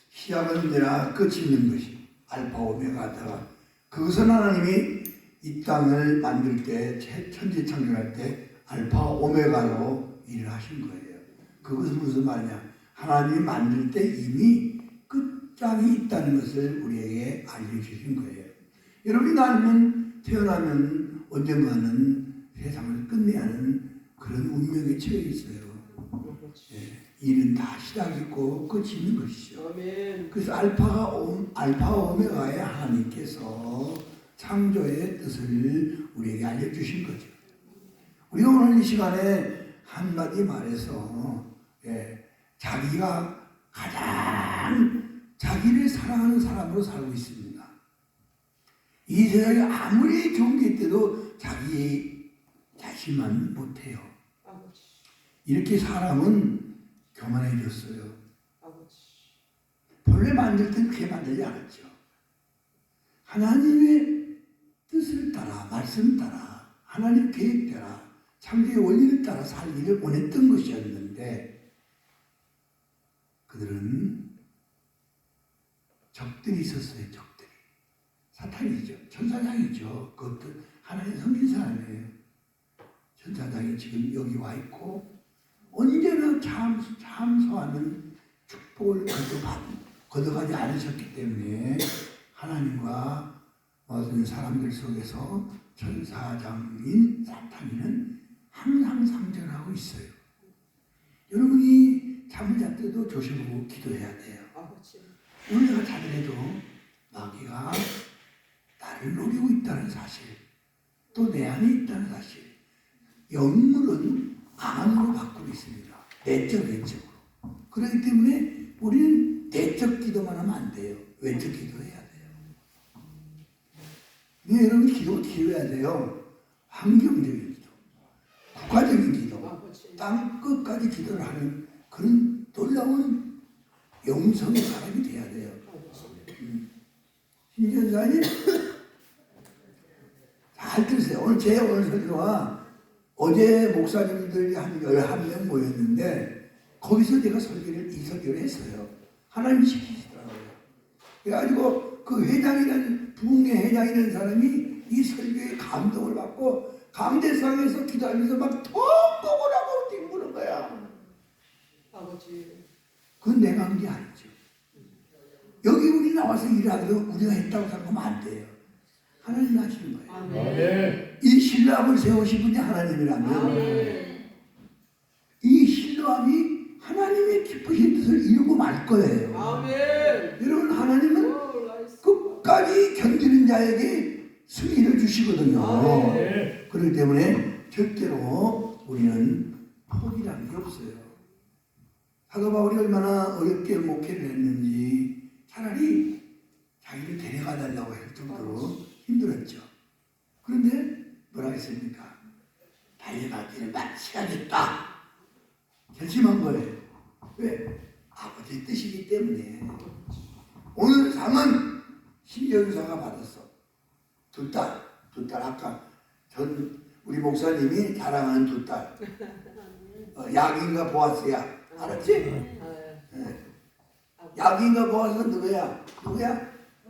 시작은 언제나 끝이 있는 것이 알파 오메가다가 그것은 하나님이 이 땅을 만들 때 천지창조할 때 알파 오메가로 일을 하신 거예요. 그것은 무슨 말이냐? 하나님이 만들 때 이미 끝장이 있다는 것을 우리에게 알려주신 거예요. 여러분이 태어나면 언젠가는 세상을 끝내야 하는 그런 운명에 처해 있어요. 일은 다 시작이 있고 끝이 있는 것이죠. 아멘. 그래서 알파 오메가의 하나님께서 창조의 뜻을 우리에게 알려주신 거죠. 우리가 오늘 이 시간에 한마디 말해서 자기가 가장 자기를 사랑하는 사람으로 살고 있습니다. 이 세상에 아무리 좋은 게 있어도 자기 자신만 못해요. 아버지. 이렇게 사람은 교만해졌어요. 아버지. 본래 만들 때는 그렇게 만들지 않았죠. 하나님의 뜻을 따라 말씀 따라 하나님 계획대로 창조의 원리를 따라 살기를 원했던 것이었는데 그들은 적들이 있었어요. 적들이. 사탄이죠. 천사장이죠. 그것도 하나님의 섬긴 사람이에요. 천사장이 지금 여기 와 있고 언제나 참소하는 축복을 거둬가지 않으셨기 때문에 하나님과 모든 사람들 속에서 천사장인 사탄이는 항상 상전하고 있어요. 여러분이 잠을 잘 때도 조심하고 기도해야 돼요. 아버지. 오늘 내가 자더라도 마귀가 나를 노리고 있다는 사실, 또 내 안에 있다는 사실, 영물은 안으로 바꾸고 있습니다. 내적으로. 그렇기 때문에 우리는 내적 기도만 하면 안 돼요. 외적 기도해야 돼요. 여러분 기도해야 돼요. 환경적인 기도, 국가적인 기도, 아버지. 땅 끝까지 기도를 하는 그런 놀라운 영성의 사람이 돼야 돼요. 신전사님 잘 들으세요. 오늘 설교가 어제 목사님들이 한 11명 모였는데 거기서 제가 이 설교를 했어요. 하나님이 시키시더라고요. 그래가지고 그 부흥회 회장이라는 사람이 이 설교에 감동을 받고 감대상에서 기도하면서 막 통곡을 하고 뒹구는 거야. 아버지. 그건 내가 한 게 아니죠. 여기 우리 나와서 일하도 우리가 했다고 생각하면 안 돼요. 하나님이 하시는 거예요. 아멘. 이 신뢰함을 세우신 분이 하나님이라면 아멘. 이 신뢰함이 하나님의 기쁘신 뜻을 이루고 말 거예요. 아멘. 여러분 하나님은 오, 나이스. 끝까지 견디는 자에게 승리를 주시거든요. 아멘. 그렇기 때문에 절대로 우리는 포기라는 게 없어요. 사도 바울이 얼마나 어렵게 목회를 했는지 차라리 자기를 데려가 달라고 할 정도로 힘들었죠. 그런데 뭐라 했습니까? 달려가기를 마치야겠다. 결심한 거예요. 왜? 아버지의 뜻이기 때문에. 오늘 상은 신전사가 받았어. 두 딸 아까 우리 목사님이 자랑하는 두 딸. 야긴과 보아스야. 알았지? 네. 야긴과 보아스 누구야?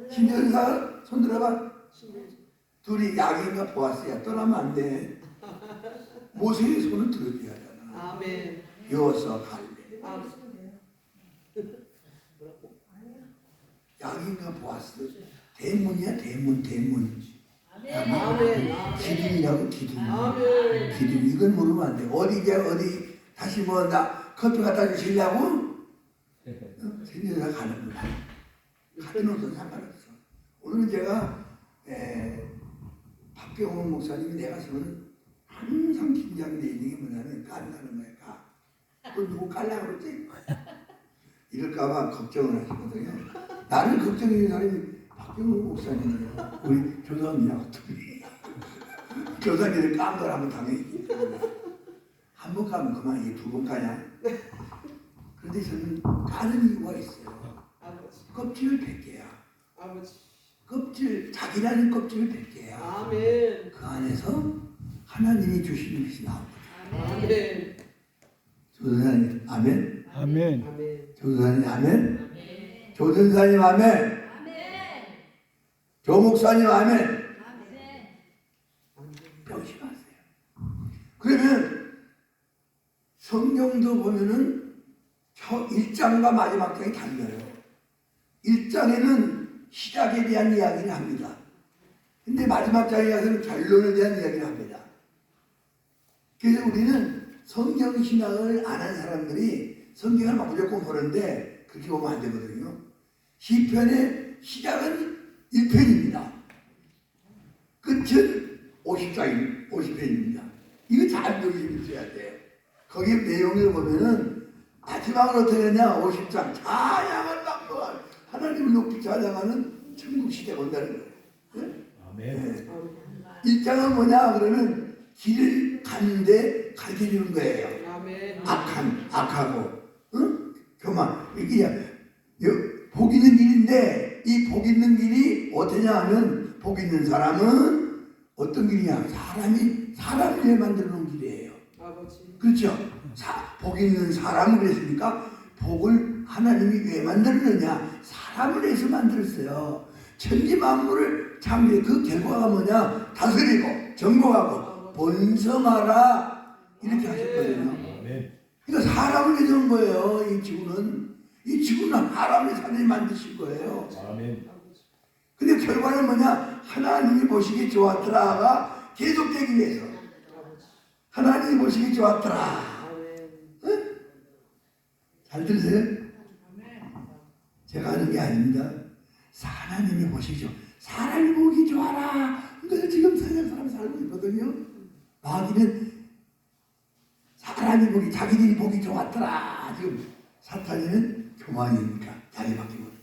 신전사 손 들어봐. 둘이 야긴과 보아스야. 떠나면 안 돼. 모세의 손을 들어줘야 하잖아. 아멘. 여호수아 갈래. 야긴과 보아스. 대문이야 대문. 아멘. 기둥이라고 기둥. 아멘. 기둥. 이건 모르면 안 돼. 어디 다시 나 커피 갖다 주시려고? 생겨서 가는 거야. 가는 것도 상관없어. 오늘은 제가 박병호 목사님이 내 가서는 항상 긴장돼 있는 게 뭐냐면 깐다는 거야. 또 누구 깔라고 그러지? 이럴까봐 걱정을 하시거든요. 나를 걱정해주는 사람이 박병호 목사님이에요. 우리 교사님하고 둘이. 교사님을 깐 거라면 당연히 한 번 가면 그만 이게 두 번 가냐? 그런데 저는 까는 이유가 있어요. 아버지. 껍질을 100개야. 아버지. 자기라는 껍질을 100개야. 아멘. 그 안에서 하나님이 주시는 것이 나옵니다. 아멘. 조사님, 아멘. 아멘. 아멘. 조선사님 아멘. 조선사님 아멘. 조목사님 아멘. 명심하세요. 그러면 성경도 보면은 저 1장과 마지막 장이 달라요. 1장에는 시작에 대한 이야기를 합니다. 근데 마지막 장에 가서는 결론에 대한 이야기를 합니다. 그래서 우리는 성경 신앙을 안 한 사람들이 성경을 막 무조건 보는데 그렇게 보면 안 되거든요. 시편의 시작은 1편입니다. 끝은 50편입니다. 이거 잘 들으셔야 돼요. 거기 내용을 보면은 마지막으로 어떻게 되냐? 50장 찬양을 막노한 하나님을 높이 찬양하는 천국 시대가 온다는 거예요. 네? 아멘. 1장은 뭐냐? 그러면 길을 가는데 가르쳐주는 거예요. 아멘. 악하고, 응? 교만. 이게 복 있는 길인데, 이 복 있는 길이 어떠냐 하면, 복 있는 사람은 어떤 길이냐? 사람을 위해 만들어 놓은 길이에요. 아버지. 그렇죠? 복 있는 사람을 했으니까, 복을 하나님이 왜 만들었느냐? 사람을 해서 만들었어요. 천지 만물을 창조해. 그 결과가 뭐냐? 다스리고, 정복하고, 번성하라. 이렇게 하셨거든요. 아멘. 그러니까 사람을 위해서 온 거예요. 이 지구는. 이 지구는 사람을 하나님 만드신 거예요. 아멘. 근데 결과는 뭐냐? 하나님이 보시기 좋았더라가 계속되기 위해서. 하나님이 보시기 좋았더라. 응? 잘 들으세요? 제가 하는 게 아닙니다. 하나님이 보시죠. 사람이 보기 좋아라. 그래서 지금 세상 사람 살고 있거든요. 마귀는 사람이 보기, 자기들이 보기 좋았더라. 지금 사탄이는 교만이니까 자기밖에 모르니까.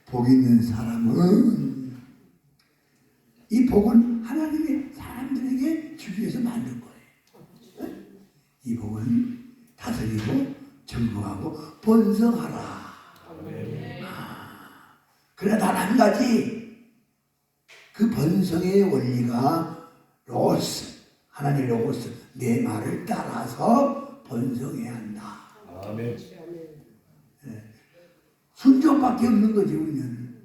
복 있는 사람은 이 복은 하나님이 사람들에게 주기 위해서 만든 거예요. 이 복은 다스리고 정복하고 번성하라. 그러나 단 한 가지, 그 번성의 원리가 로스, 하나님의 로고스, 내 말을 따라서 번성해야 한다. 아멘. 순종밖에 없는 거지, 우리는.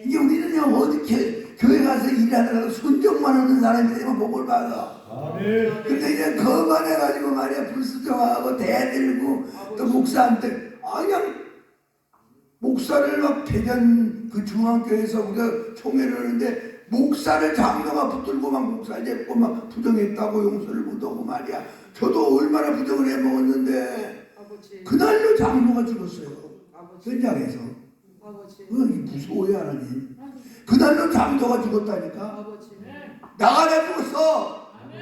이게 우리는요, 어디 교회 가서 일하다가 순종만 하는 사람이 되면 복을 받아. 아멘. 근데 이제 거만해가지고 말이야, 불순종하고 대들고 또 목사한테, 그냥 목사를 막 대전 그 중앙교회에서 우리가 총회를 하는데 목사를 장로가 붙들고 막 목사 잡고 막 부정했다고 용서를 못하고 말이야. 저도 얼마나 부정을 해먹었는데 아버지. 그날로 장로가 죽었어요. 아버지. 현장에서. 아버지. 무서워요 하나님. 그날로 장로가 죽었다니까. 아버지. 나가 죽었어. 아멘.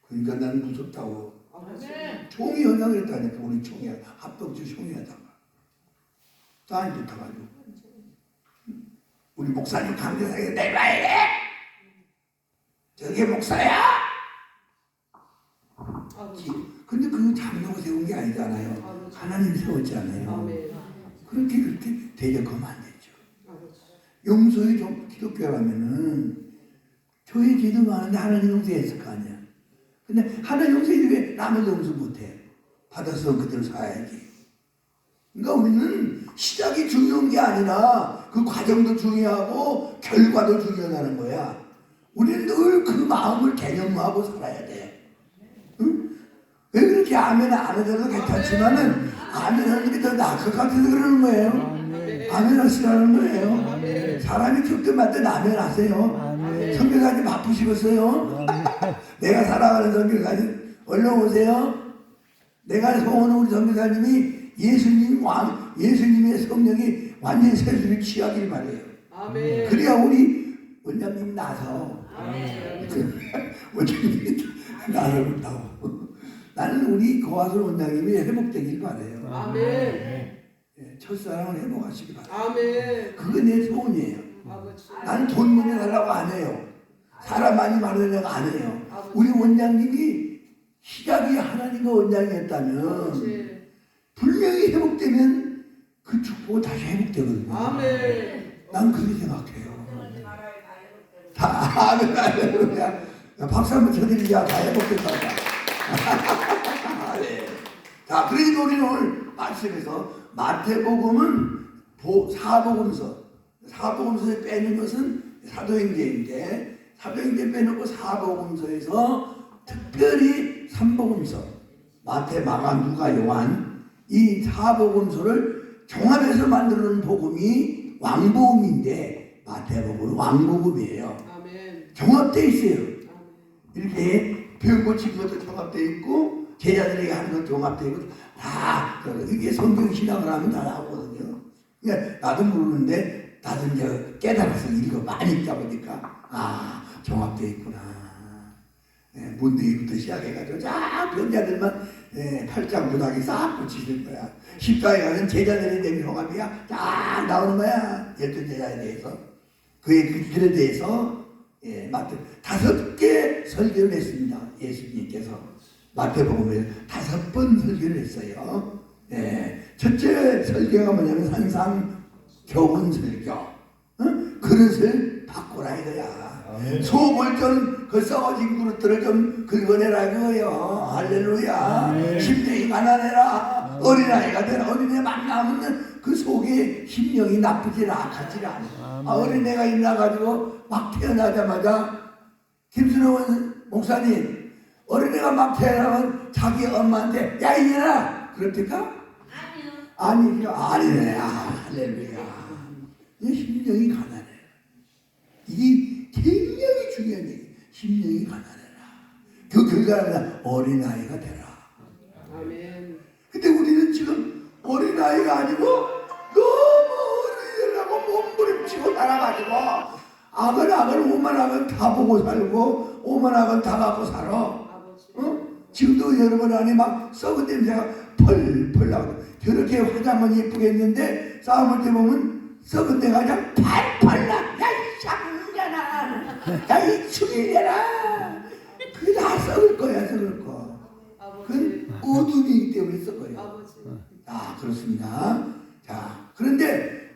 그러니까 난 무섭다고. 아버지. 총이 현장을 했다니까. 우리 총이 합동주 총이 하다가 사인 붙어가지고 우리 목사님 강대상에 내가 이래 저게 목사야. 아버지. 근데 그 장로가 세운 게 아니잖아요. 아버지. 하나님 세웠잖아요. 아멘. 그렇게 대적하면 안 되죠. 아버지. 용서의 좀 기독교라면은 저의 죄도 많은데 하나님 용서했을 거 아니야. 근데 하나님 용서했는데 왜 남을 용서 못해? 받아서 그대로 살아야지. 그러니까 우리는 시작이 중요한 게 아니라 그 과정도 중요하고 결과도 중요하다는 거야. 우리는 늘 그 마음을 개념하고 살아야 돼. 응? 왜 그렇게 아멘 안 해도 괜찮지만은 아멘 하는 게 더 나을 것 같아서 그러는 거예요. 아멘 하시라는 거예요. 사람이 죽든 말든 아멘 하세요. 선교사님 바쁘시겠어요? 내가 살아가는 선교사님 얼른 오세요. 내가 소원은 우리 선교사님이 예수님의 성령이 완전히 세수를 취하길 바래요. 아멘. 그래야 우리 원장님이 나서 아멘. 원장님이 나서 그렇다고. 나는 우리 고아솔 원장님이 회복되길 바래요. 아멘. 첫사랑을 회복하시길 바래요. 아멘. 그게 내 소원이에요. 아버지. 나는 돈 많이 달라고 안 해요. 사람 많이 말하려고 안 해요. 우리 원장님이 시작이 하나님과 원장이었다면 아버지. 분명히 회복되면 그 축복은 다시 회복되거든요. 아멘. 난 그렇게 생각해요. 다 아멘 할렐루야. 박수 한번 쳐드리자. 다 회복됐다. 네. 자, 그러니까 우리는 오늘 말씀에서 마태복음은 사복음서에 빼는 것은 사도행전인데 사도행전 빼놓고 사복음서에서 특별히 삼복음서 마태, 마가, 누가, 요한 이 사복음서를 종합해서 만드는 복음이 왕복음인데 마태복음은 왕복음이에요. 아멘. 종합되어 있어요. 아멘. 이렇게 배운 고친 것도 종합되어 있고 제자들에게 하는 것도 종합되어 있고 다 이게 성경 신학을 하면 다 나오거든요. 그러니까 나도 모르는데 나도 이제 깨달아서 읽어 많이 읽다 보니까 종합되어 있구나. 문대기부터 시작해가지고 쫙 변자들만 8장 부닥이 싹 붙이는 거야. 10장에 가면 제자들에 대한 종합이야 쫙 나오는 거야. 12제자에 대해서 그의 글에 대해서 마태 5개 설교를 했습니다. 예수님께서 마태복음에 5번 설교를 했어요. 첫째 설교가 뭐냐면 산상 교훈 설교. 그릇을 바꾸라 이거야. 소골전 그 썩어진 그릇들을 좀 긁어내라 이거예요. 할렐루야. 심령이 가난해라. 어린아이가 되라. 어린애 만나면 그 속에 심령이 나쁘지라 악하지라 않아. 어린애가 일어나가지고 막 태어나자마자 김순호 목사님 어린애가 막 태어나면 자기 엄마한테 야 이년아 그럽니까? 아니요. 아니네. 할렐루야. 심령이 가난해. 이게 굉장히 중요한 얘기. 심령이 가난해라. 그 결과는 어린아이가 되라. 아멘. 근데 우리는 지금 어린아이가 아니고 너무 어린애라고 몸부림치고 살아가지고 악을 오만하면 다 보고 살고 오만하면 다 갖고 살아. 지금도 여러분 안에 막 썩은 냄새가 펄펄 나고 저렇게 화장은 예쁘게 했는데 싸움을 때 보면 썩은 데가 그냥 팔팔 나. 야 이 쌍년아 야 이 죽이려라. 그게 다 썩을 거야. 썩을 거. 그건 어둠이기 때문에 썩어요. 그렇습니다. 자, 그런데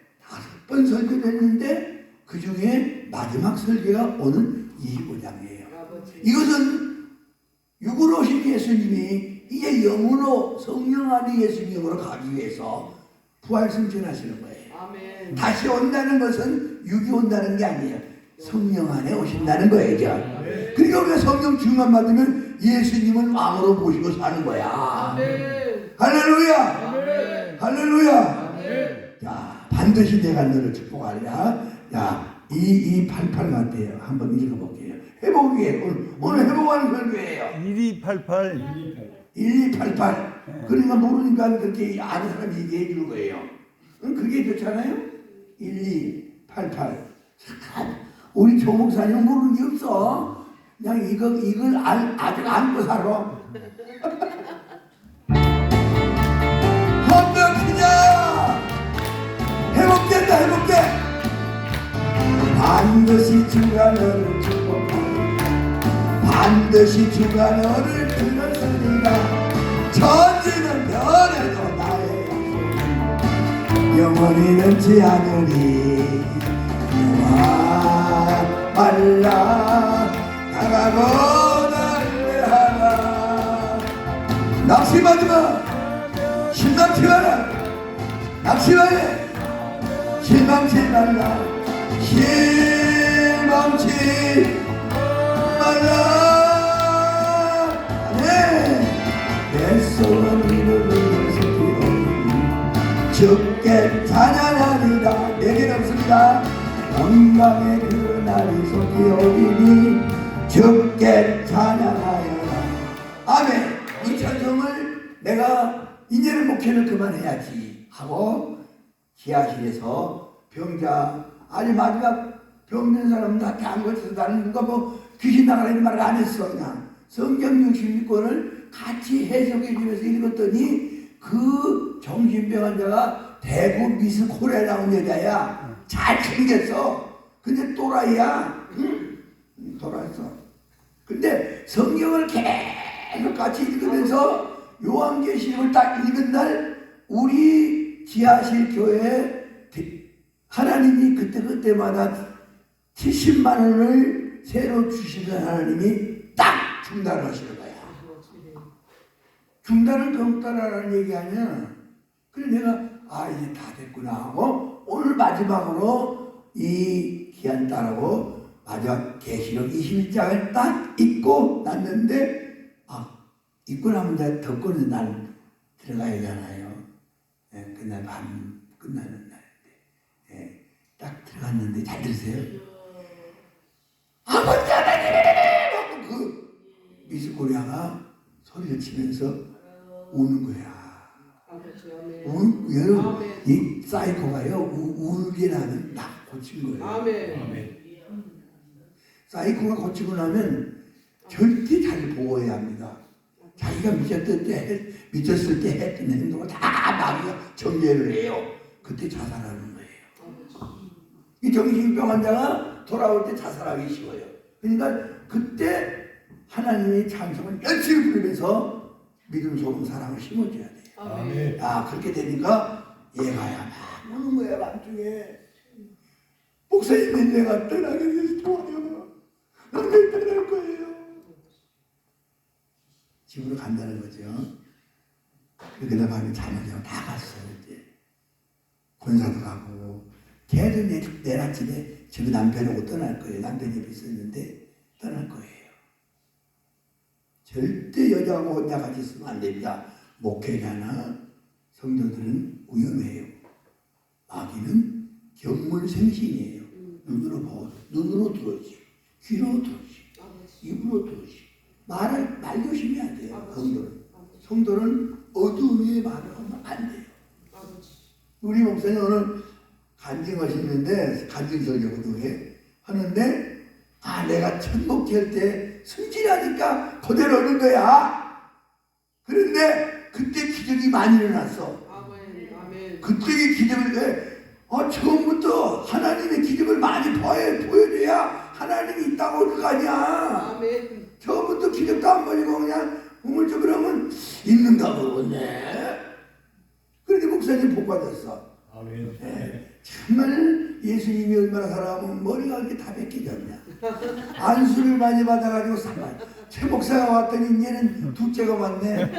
5번 설교를 했는데 그 중에 마지막 설교가 오늘 25장이에요. 이것은 육으로 오신 예수님이 이제 영으로 성령 안에 예수님으로 가기 위해서 부활 승천하시는 거예요. 아멘. 다시 온다는 것은 육이 온다는 게 아니에요. 성령 안에 오신다는 거예요. 그러니까 우리가 성령 중만 받으면 예수님을 왕으로 모시고 사는 거야. 아멘. 할렐루야. 아멘. 할렐루야. 아멘. 자, 반드시 내가 너를 축복하리라. 자, 2288 같아요. 한번 읽어볼게요. 회복이에요. 오늘 회복하는 설교예요. 1288 1288. 그러니까 모르니까 그렇게 아는 사람이 얘기해 주는 거예요. 그게 좋잖아요. 1288. 참, 우리 조 목사님은 모르는 게 없어. 그냥 이걸 아주 안고 살아. 어떻게냐? 회복된다, 회복돼. 반드시 주가 너를 축복하리. 반드시 주가 너를 들었으리라. 천지는 변해도 나의 약속은 영원히 변치 않으리. 너와 말라 나가고 달려하라. 낙심하지마. 실망치 마라. 낙심하래. 실망치 말라. 실망치 말라. 내 손은 이름을 속이오니 주께 찬양하리라. 내게 없습니다. 영광의 그 날이 속이오니 주께 찬양하여라. 아멘. 이 찬송을 내가 이제는 목회를 그만해야지 하고 지하실에서 병자 아니 마지막 병든 사람은 다 안 걸쳐서 나는 누가 뭐 귀신 나가라는 말을 안 했어. 그냥 성경 66권을 같이 해석해 주면서 읽었더니 그 정신병 환자가 대구 미스 코리아 나온 여자야. 잘 생겼어. 근데 또라이야. 또라이였어. 근데 성경을 계속 같이 읽으면서 요한계시록을 딱 읽은 날 우리 지하실 교회에 하나님이 그때마다 70만 원을 새로 주시는 하나님이 딱 중단하시는 거야. 중단을 병따라라는 얘기 아니야. 그래 내가 아 이제 다 됐구나 하고 오늘 마지막으로 이 귀한 딸하고 마지막 계시록 21장을 딱 읽고 났는데 읽고 나면 이제 덮고는 난 들어가야 되잖아요. 예, 그날 밤 끝나는 날인데 예, 딱 들어갔는데 잘 들으세요. 아버지 하나님! 그 미스코리아가 소리를 치면서 우는 거야. 아버지 아멘. 여러분 아멘. 이 사이코가요 울게 나면 다 고친 거예요. 아멘. 사이코가 고치고 나면 절대 잘 보호해야 합니다. 자기가 미쳤을 때 했던 행동을 다 마귀가 정죄를 해요. 그때 자살하는 거예요. 이 정신병 환자가 돌아올 때 자살하기 쉬워요. 그러니까 그때 하나님의 찬송을 열심히 부르면서 믿음, 소금, 사랑을 심어줘야 돼요. 아멘. 그렇게 되니까 얘가야 막 우는 거야 밤중에. 목사님 내가 떠나게 돼서 좋아요. 난 내일 떠날 거예요. 집으로 간다는 거죠. 그날 밤에 잠을 자고 다 갔어요. 이제 권사도 가고 걔도 내일 아침에 지금 남편하고 떠날 거예요. 남편이 옆에 있었는데 떠날 거예요. 절대 여자하고 혼자 같이 있으면 안 됩니다. 목회자나 성도들은 위험해요. 마귀는 경물생신이에요. 눈으로 보고 눈으로 들어오지, 귀로 들어오지, 입으로 들어오지. 말 조심해야 돼요. 성도는 어두움에 말을 하면 안 돼요. 우리 목사님 오늘 간증하시는데 간증설교도 하는데 내가 첫 목회할 때 승진하니까 그대로 오는 거야. 그런데 그때 기적이 많이 일어났어. 아멘. 그때 기적을 처음부터 하나님의 기적을 많이 보여줘야 하나님이 있다고 올 거 아니야. 아멘. 처음부터 기적도 안 보이고 그냥 우물쭈물 하면 있는가 보네. 그런데 목사님 복 받았어. 아멘. 네. 정말 예수님이 얼마나 사랑하면 머리가 이렇게 다 벗겨졌냐. 안수를 많이 받아가지고 최 목사가 왔더니 이제는 둘째가 왔네.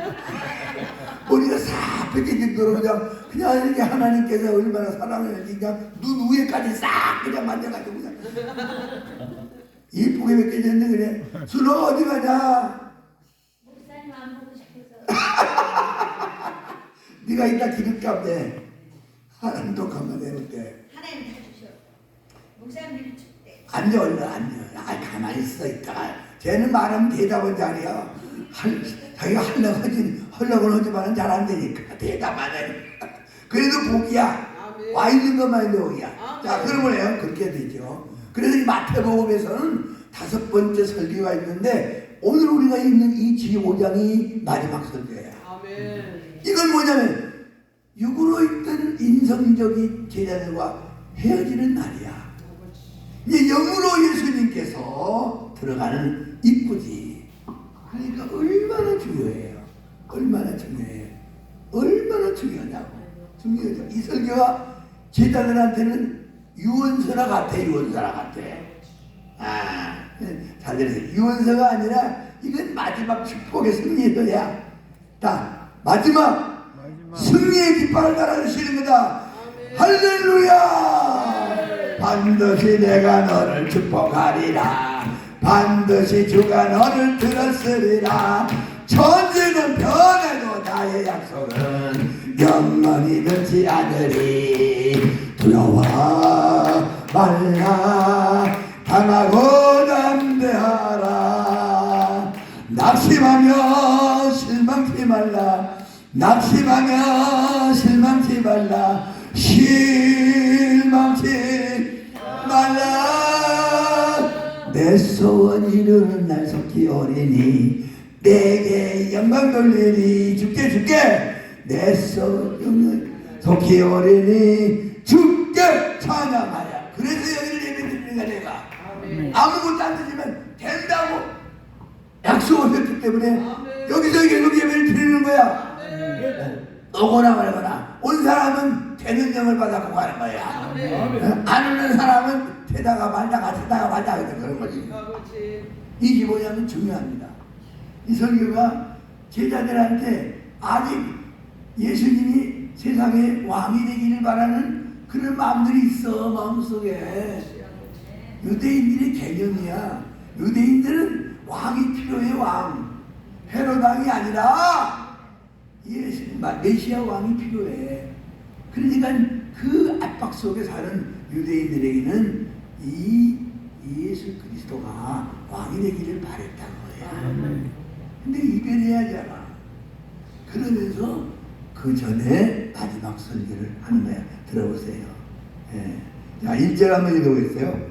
머리가 싹 벗겨지도록 그냥 이렇게 하나님께서 얼마나 사랑하는지 그냥 눈 위에까지 싹 그냥 만져가지고 그냥 이쁘게 벗겨졌네. 그래 순호 어디 가냐. 목사님 안 보고 싶어서. 네가 이따 기름값에 하나님도 가만 해볼게. 하나님 다 주셔. 목사님들이 춥대. 앉아 얼른 앉아. 가만히 있어 있다가 쟤는 말하면 대답은 잘해요. 자기가 헐렁은 하지만 잘 안 되니까 대답 안 해. 그래도 복이야. 아멘. 와 있는 것만 해도 복이야. 아멘. 자 그러면 그렇게 되죠. 그래서 이 마태복음에서는 5번째 설교가 있는데 오늘 우리가 읽는 이 25장이 마지막 설교예요. 아멘. 이건 뭐냐면 육으로 있던 인성적인 제자들과 헤어지는 날이야. 이제 영으로 예수님께서 들어가는 입구지. 그러니까 얼마나 중요해요. 얼마나 중요해요. 얼마나 중요하냐고. 중요하죠. 이 설교가 제자들한테는 유언서나 같아. 유언서나 같아. 잘 들으세요. 유언서가 아니라 이건 마지막 축복의 승리도야. 자, 마지막 승리의 깃발을 달아주시는 거다. 할렐루야. 반드시 내가 너를 축복하리라. 반드시 주가 너를 들었으리라. 천지는 변해도 나의 약속은 영원히 변치 않으리. 두려워 말라. 강하고 담대하라. 낙심하며 실망치 말라. 낙심하며 실망치 말라. 실망치 말라. 내 소원 이루는 날 속히 오리니 내게 영광 돌리리. 주께 내 소원 속히 오리니 주께 찬양하라. 그래서 여기를 예배드리는 거야. 내가 아무것도 안 드리면 된다고 약속을 했기 때문에 여기서 계속 예배를 드리는 거야. 오거나 말거나 온 사람은 되는 영을 받아고 가는 거야. 안 오는 사람은 되다가 말다가 그런 거지. 25장은 중요합니다. 이 설교가 제자들한테 아직 예수님이 세상에 왕이 되기를 바라는 그런 마음들이 있어. 마음속에 유대인들의 개념이야. 유대인들은 왕이 필요해. 왕. 헤롯 왕이 아니라 메시아 왕이 필요해. 그러니까 그 압박 속에 사는 유대인들에게는 이 예수 그리스도가 왕이 되기를 바랬다는 거야. 근데 이변해야잖아. 그러면서 그 전에 마지막 설교를 하는 거야. 들어보세요. 예. 자, 1절 한번 읽어보겠어요.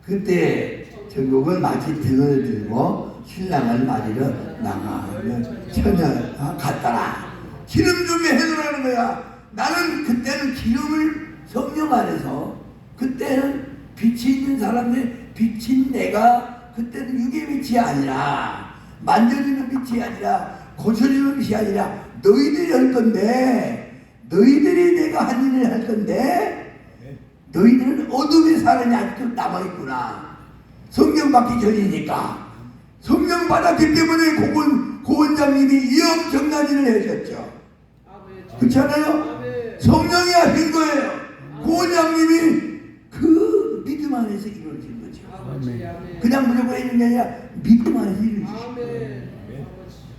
그때 전국은 마치 등을 들고 신랑을 맞으러 나가면 처녀가 갔더라. 기름 준비해놓으라는 거야. 나는 그때는 기름을 성령 안에서, 그때는 빛이 있는 사람들, 빛인 내가 그때는 육의 빛이 아니라, 만져지는 빛이 아니라, 고쳐지는 빛이 아니라 너희들이 할 건데, 너희들이 내가 한 일을 할 건데, 너희들은 어둠의 사람이 아직도 남아있구나. 성령 받기 전이니까. 성령 받았기 때문에 고원장님이 이 엄청난 일을 해주셨죠. 그렇잖아요? 성령이 하신 거예요. 고원장님이 그 믿음 안에서 이루어진 거죠. 그냥 무조건 있는 게 아니라 믿음 안에서 이루어진 거예요.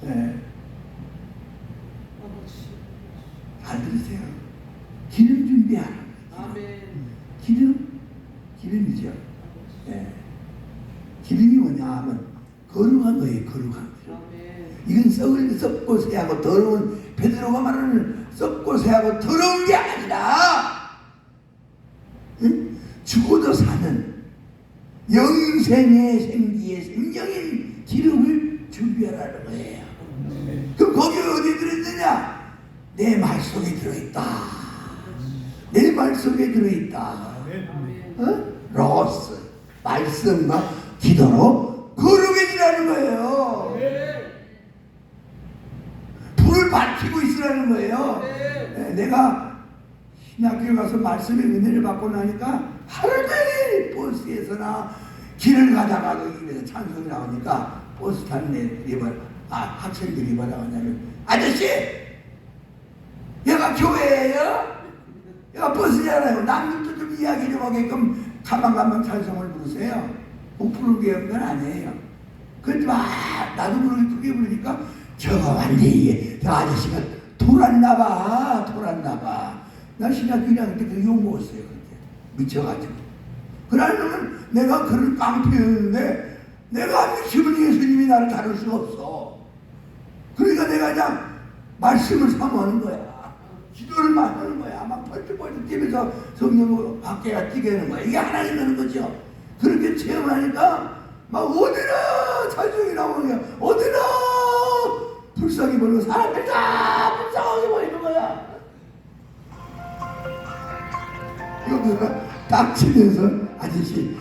네. 잘 들으세요. 기름 준비하라. 기름이죠. 네. 기름이 뭐냐 하면 거룩한 거예요. 거룩한 거. 이건 썩고 새하고 더러운, 베드로가 말하는 썩고 새하고 더러운 게 아니라, 응? 죽어도 사는 영생의 생기의 생명인 기름을 준비하라는 거예요. 그럼 거기 어디 들어있느냐? 내 말 속에 들어있다. 내 말 속에 들어있다. 어? 로스, 말씀과 기도로 거룩해지라는 거예요. 불을 밝히고 있으라는 거예요. 내가 신학교에 가서 말씀의 은혜를 받고 나니까 하루 종일 버스에서나 길을 가다가 입에서 찬송이 나오니까 버스 타는 애들이 학생들이 뭐라고 하냐면, 아저씨! 얘가 교회예요? 얘가 버스잖아요. 남들도 좀 이야기 좀 하게끔 가만가만 찬송을 부르세요. 못 부르게 한 건 아니에요. 그런데 막 나도 모르게 크게 부르니까 저거 완전히 저 아저씨가 돌았나봐. 나 신학교 1학년 때 그 욕 먹었어요. 그때 미쳐가지고. 그러려면 내가 그런 깡패였는데 내가 안 미치면 예수님이 나를 다룰 수가 없어. 그러니까 내가 그냥 말씀을 사모하는 거야. 기도를 많이 하는 거야. 막 펄쩍펄쩍 뛰면서 성령으로 밖에가 뛰게 하는 거야. 이게 하나님 하는 거죠. 그렇게 체험하니까 막 어디나 찬송이 나오는 거야. 어디나 불쌍히 보이고 사람들 다 불쌍하게 보이는 거야. 여기가 딱 치면서 아저씨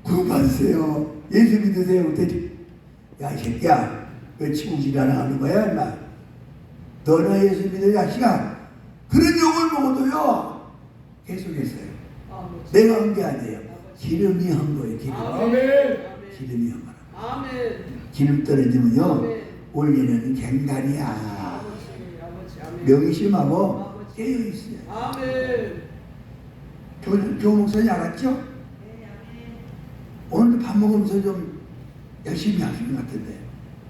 구원 받으세요. 예수 믿으세요. 그랬더니 야 이 새끼야 왜 치우지라나 하는 거야 인마. 너나 예수 믿어 자식아. 그런 욕을 먹어도요 계속했어요. 내가 한 게 아니에요. 기름이 한 거예요. 기름이 한 거라. 기름 떨어지면요 올리는 갱단이야. 명심하고 깨어있어요. 조 목사님 알았죠? 오늘도 밥 먹으면서 좀 열심히 하시는 것 같은데,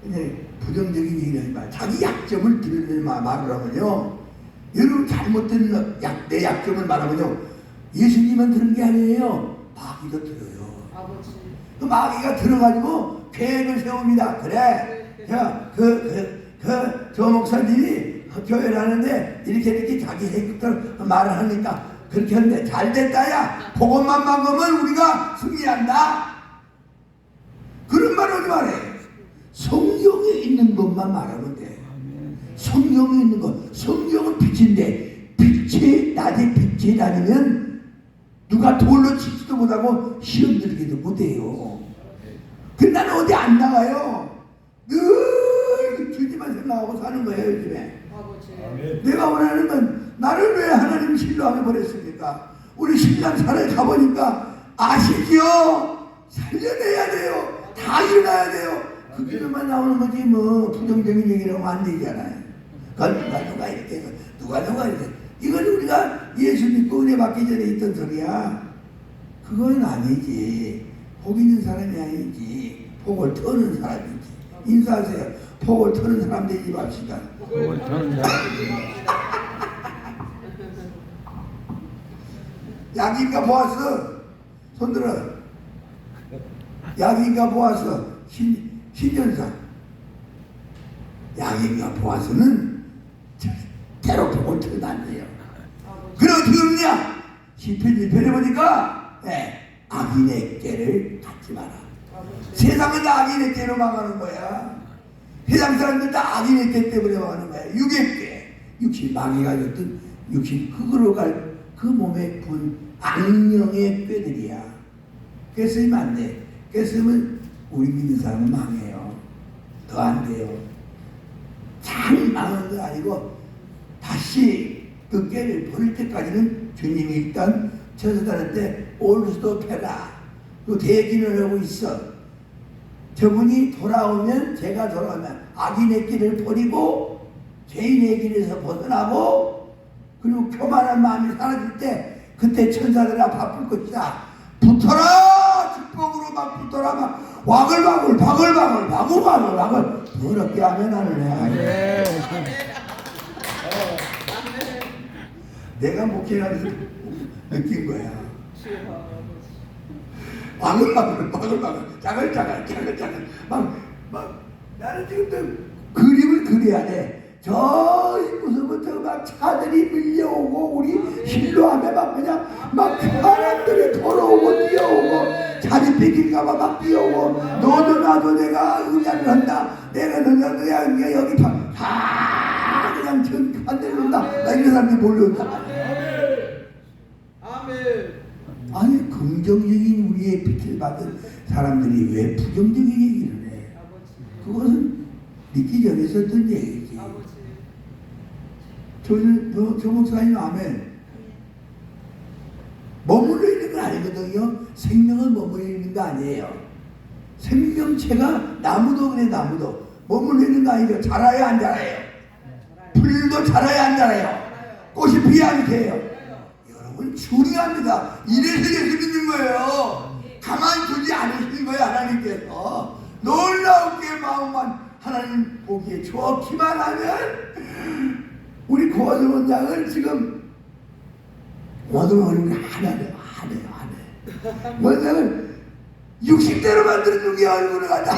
근데 부정적인 얘기를 하지 마. 자기 약점을 드러내는 말을 하면요, 여러분 잘못된 내 약점을 말하면요, 예수님만 들은 게 아니에요. 마귀도 들어요. 그 마귀가 들어가지고 계획을 세웁니다. 그래, 자, 조 목사님이 교회를 하는데 이렇게 자기 생각대로 말을 하니까 그렇게 하는데 잘 됐다야. 그것만 막으면 우리가 승리한다. 그런 말 하지 말해. 성경에 있는 것만 말하면 돼. 성경에 있는 것. 성경은 빛인데 빛이 낮에 빛이 다니면 누가 돌로 치지도 못하고 시험 들기도 못해요. 근데 나는 어디 안 나가요. 늘 주님만 생각하고 사는 거예요 요즘에. 내가 원하는 건 나를 왜 하나님 신뢰하게 버렸습니까? 우리 신랑 산에 가보니까 아시죠? 살려내야 돼요. 다 일어나야 돼요. 그 길만 나오는 거지 뭐 부정적인 얘기를 하면 안 되잖아요. 누가 이렇게 해서 누가 이래. 이건 우리가 예수 믿고 은혜 받기 전에 있던 소리야. 그건 아니지. 복 있는 사람이 아니지. 복을 터는 사람이지. 인사하세요. 복을 터는 사람 되지 맙시다. 복을 터는 약인가 보았어. 손들어. 약인가 보았어. 신년사. 약인가 보아서는 절대로 복을 터는 안 돼요. 그럼 어떻게 그러냐? 시편 1편에 보니까 악인의 깨를 갖지 마라. 세상은 다 악인의 깨로 망하는 거야. 세상 사람들 다 악인의 깨 때문에 망하는 거야. 육의 깨. 육신 마귀가 줬던 육신 흙으로 갈 그 몸에 군 악령의 꾀들이야. 꾀쓰면 안 돼. 꾀쓰면 우리 믿는 사람은 망해요. 더 안 돼요. 잘 망하는 거 아니고 다시 그 꾀를 버릴 때까지는 주님이 일단 천사들한테 올스톱해라. 또 대기를 하고 있어. 저분이 돌아오면, 제가 돌아오면 악인의 길을 버리고 죄인의 길에서 벗어나고, 그리고 교만한 마음이 사라질 때 그때 천사들아 바쁠 것이다. 붙어라! 축복으로 막 붙어라. 막 와글와글 바글바글 바글바글 더럽게 하면 하는 애야. 내가 목회하면서 느낀 거야. 바글바글 짜글짜글 막 나는 지금 그림을 그려야 돼. 저 입구서부터 막 차들이 밀려오고 우리 실로함에 막 그냥 막 사람들이 돌아오고 뛰어오고 자리 뺏길까봐 막 뛰어오고 너도 나도 내가 의향을 한다. 내가 그냥 여기 다 그냥 전판대로 온다. 나 이런 사람들이 몰려온다. 아멘. 아니 긍정적인 우리의 빛을 받은 사람들이 왜 부정적인 얘기를 해? 그것은 믿기 전에 썼던 얘기지. 저 목사님 아멘. 머물러 있는 건 아니거든요. 생명은 머물러 있는 거 아니에요. 생명체가 나무도 그래. 나무도 머물러 있는 거 아니죠. 자라요 안 자라요? 풀도 자라요 안 자라요? 꽃이 피어야 해요. 여러분 중요합니다. 이래서 예수 믿는 거예요. 가만히 두지 않으시는 거예요. 하나님께서 놀라우게 마음만 하나님 보기에 좋기만 하면 우리 고아들 원장을 지금 원을 하나네. 원장을 60대로 만들어준 게 얼굴을 가자.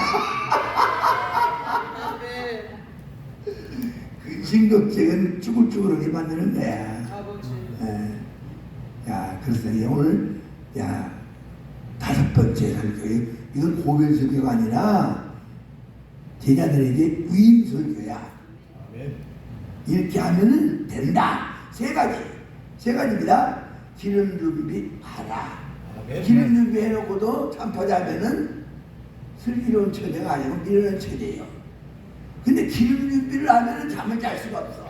근심걱정은 쭈글쭈글하게 만드는 거야. 야, 그래서 오늘 다섯 번째 설교. 이건 고별 설교가 아니라 제자들에게 위임 설교야. 이렇게 하면은 된다. 세 가지입니다. 기름 준비하라. 기름 준비해놓고도 참파자면은 슬기로운 처제가 아니고 미련한 처제예요. 근데 기름 준비를 하면은 잠을 잘 수가 없어.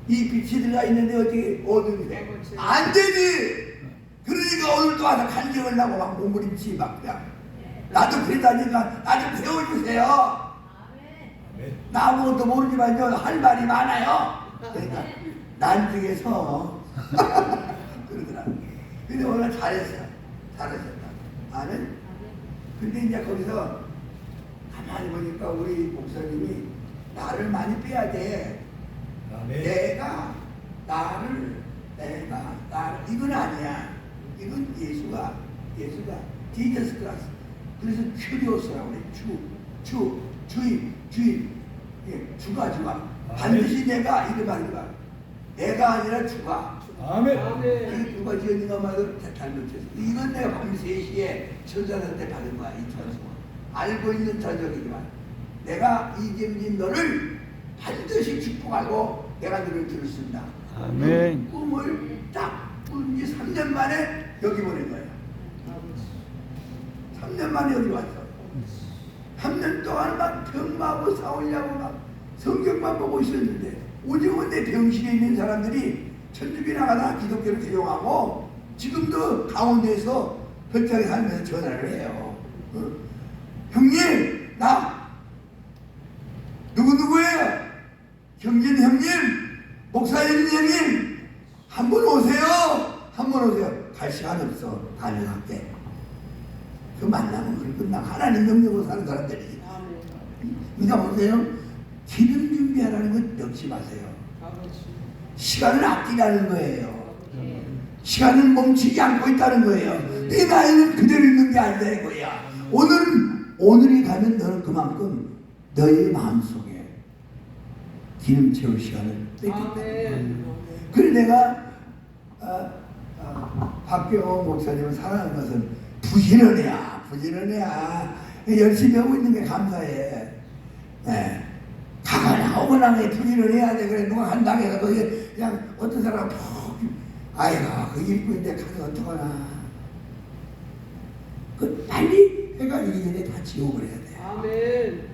이 빛이 들어가 있는데 어떻게 어둠이 돼? 안 되지. 그러니까 오늘도 와서 간증을 하고 막 몸부림치 막 그냥. 나도 그러다니까 나 좀 세워주세요. 나 아무것도 모르지만요 할 말이 많아요. 그러니까 난중에서 그러더라. 근데 오늘 잘했어. 잘하셨다. 아멘. 근데 이제 거기서 가만히 보니까 우리 목사님이 나를 많이 빼야 돼. 내가 나를 이건 아니야. 이건 예수가 지저스 클라스. 그래서 큐리오스라고 그래. 주인. 예, 주가. 반드시 내가 이거 말이야. 내가 아니라 주가. 아멘. 이 누가 지었는가 말도 잘못했어. 이건 내가 밤 3시에 천사한테 받은 거야. 이 천수. 알고 있는 전적이지만 내가 이gem진 너를 반드시 축복하고 내가 너를 들었습니다. 아멘. 꿈을 딱 꾼지 3년 만에 여기 보낸 거야. 3년 만에 여기 왔어. 3년 동안 막 병마하고 싸우려고 막 성경만 보고 있었는데 오죽은 내 병실에 있는 사람들이 천주교 나가다 기독교를 개종하고 지금도 강원도에서 별장에 살면서 전화를 해요. 형님, 나 누구예요? 형님, 목사님 한번 오세요. 한번 오세요. 갈 시간 없어. 가능할게. 그 만나면 그걸 끝나고 하나님 명령으로 사는 사람들이. 아멘. 그러니까 보세요. 기름 준비하라는 건 넣지 마세요. 아버지. 시간을 아끼라는 거예요. 시간을 멈추지 않고 있다는 거예요. 네 나이는 그대로 있는 게 아니다 이거야. 오늘이 가면 너는 그만큼 너의 마음속에 기름 채울 시간을 뺏겼다. 아멘. 그래 내가 박병호 목사님을 사랑하는 것은 부지런해야 열심히 하고 있는 게 감사해. 네. 가거나 오거나 부지런해야 돼. 그래 누가 간다고 해서 그게 그냥 어떤 사람은 아이고 그 읽고 있는데 가서 어떡하나. 그 빨리 해가 이기 전에 다 지워버려야 돼. 아멘.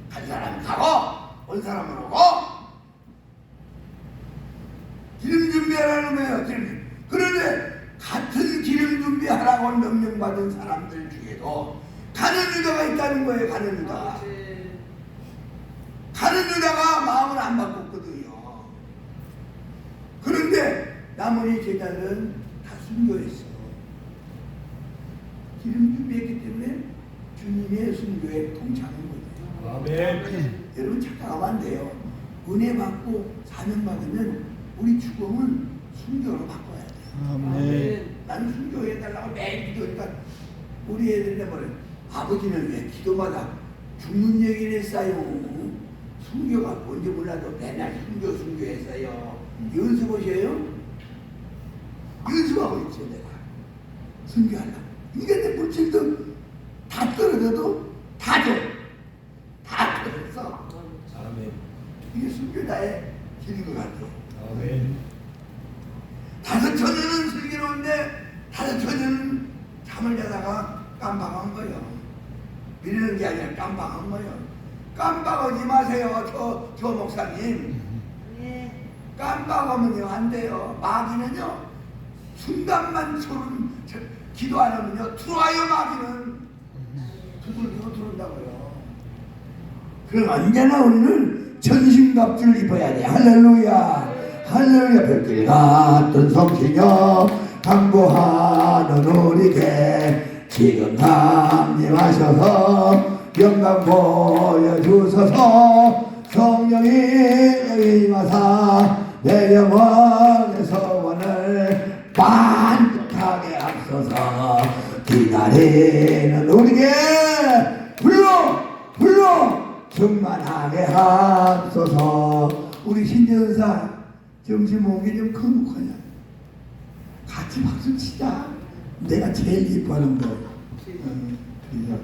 간 사람 가고 온 사람은 오고 기름 준비하라는 거예요. 그런데 같은 기름 준비하라고 명령받은 사람들 중에도 가는 유다가 있다는 거예요. 가는 유다. 아버지. 가는 유다가 마음을 안 바꿨거든요. 그런데 나머지 제자들은 다 순교했어. 기름 준비했기 때문에 주님의 순교에 동참한 거예요. 아멘. 여러분 착각하면 안 돼요. 은혜 받고 사명 받으면 우리 죽음은 순교로 바꿔야 돼요. 아멘. 나는 순교해달라고 매일 기도하니까 우리 애들이 뭐래. 아버지는 왜 기도마다 죽는 얘기를 했어요. 순교가 뭔지 몰라도 맨날 순교했어요. 연습하셔요? 연습하고 있죠 내가. 순교하려고. 이게 내 물질도 다 떨어져도 다 줘. 다 떨어졌어. 아멘. 이게 순교 나의 길인 것 같아요. 아멘. 다섯 처녀는 슬기로운데 다섯 처녀는 잠을 자다가 깜빡한 거예요. 미루는 게 아니라 깜빡한 거예요. 깜빡하지 마세요. 저 목사님. 네. 깜빡하면요 안 돼요. 마귀는요 순간만 기도 안 하면요 들어와요. 마귀는 두들기고 들어온다고요. 그럼 언제나 우리는 전신갑주를 입어야 돼. 할렐루야. 할렐루야. 별길 같은 성신여 강구하는 우리에게 지금 강림하셔서 영광 보여주소서. 성령이 임하사 내 영혼의 소원을 반듯하게 앞서서 기다리는 우리에게 불러 충만하게 하소서. 우리 신전사 정신 몸이 좀 거룩하냐. 같이 박수 치자. 내가 제일 기뻐하는 거. 그래서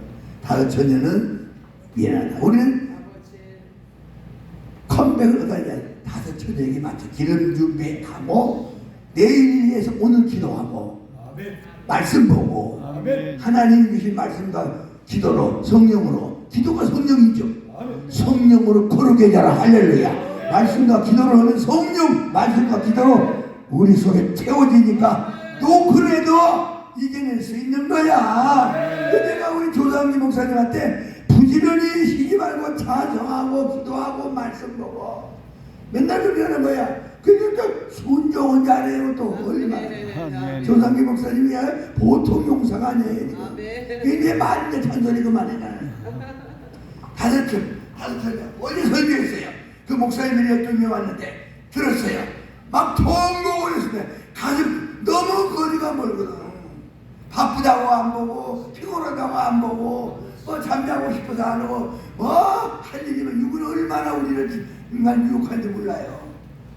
다섯 처녀는 미안하다. 우리는 컴백을 얻어야 다섯 처녀에게 맞춰 기름 준비하고 내일 위해서 오늘 기도하고 아멘. 말씀 보고 아멘. 하나님 주신 말씀과 기도로 성령으로 기도가 성령이죠. 아멘. 성령으로 거룩해 자라. 할렐루야. 말씀과 기도를 하면 성령 말씀과 기도로 우리 속에 채워지니까 또 그래도 이겨낼 수 있는 거야. 내가 우리 조상님 목사님한테 부지런히 쉬지 말고 찬송하고 기도하고 말씀 보고 맨날 그렇게 하는 거야. 그러니까 순종은 잘해요. 또 얼마나. 아멘. 조상기 목사님이 보통 용사가 아니에요. 아멘. 이제 말인데 잔소리 그만해 나는. 다섯 명 어디 설교했어요. 그 목사님들이 어떤 명 왔는데 들었어요. 막 통곡을 했을 때 가슴 너무 거리가 멀거든. 바쁘다고 안 보고 피곤하다고 안 보고 잠자고 싶어서 안 하고 할 일이면 이건 얼마나 우리를 인간 유혹하는지 몰라요.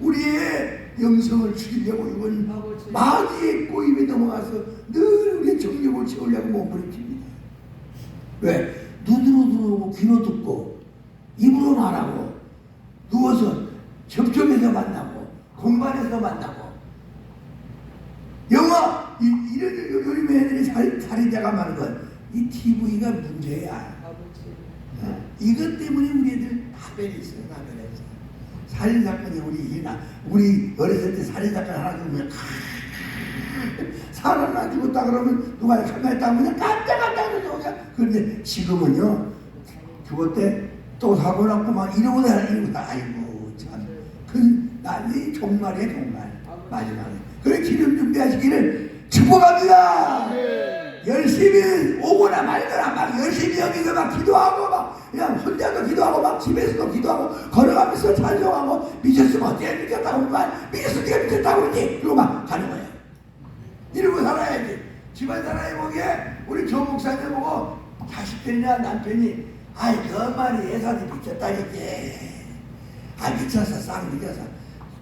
우리의 영성을 죽이려고 이건 마귀의 꼬임에 넘어가서 늘 우리의 정력을 채우려고 몸부림칩니다. 왜? 눈으로 들어오고 귀로 듣고 입으로 말하고 누워서 접촉해서 만나고 공간에서 만나고 영화 이런 요즘 애들이 살인자가 많은 건 이 TV가 문제야. 이것 때문에 우리 애들 다 변했어요. 다 변했어요. 살인사건이 우리 어렸을 때 살인사건 하나 들으면 사람 안 죽었다 그러면 누가 가만히 있다 그러면 깜짝깜짝 놀라고. 그런데 지금은요 죽었대 또 사고 났고 막 이러고 아이고 참 난이 종말의 종말 마지막에. 그래 기름 준비하시기를 축복합니다. 열심히 오거나 말거나 막 열심히 여기서 막 기도하고 막 그냥 혼자도 기도하고 막 집에서도 기도하고 걸어가면서 찬송하고 미쳤으면 어째 미쳤다고 그러면 미쳤으니까 미쳤다고 그러지 그리고 막 가는 거야. 이러고 살아야지. 집안 사람이 보기에 우리 조 목사님 보고 자식들이나 남편이 아이 그 말이 예산이 미쳤다니까. 아 미쳤어 싹 미쳤어.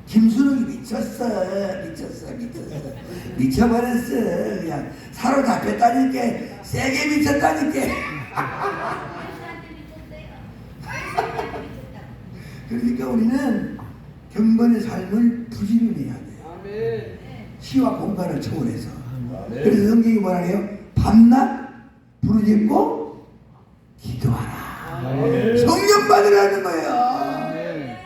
김순욱이 미쳤어 미쳐버렸어. 그냥 사로잡혔다니까. 세게 미쳤다니까. 예수한테 미쳤어요. 예수한테 미쳤다. 그러니까 우리는 경건의 삶을 부지런해야 돼요. 아멘. 네. 시와 공간을 초월해서. 그래서 성경이 뭐라 해요? 밤낮 부르짖고 기도하라. 성령 받으라는 거예요. 네.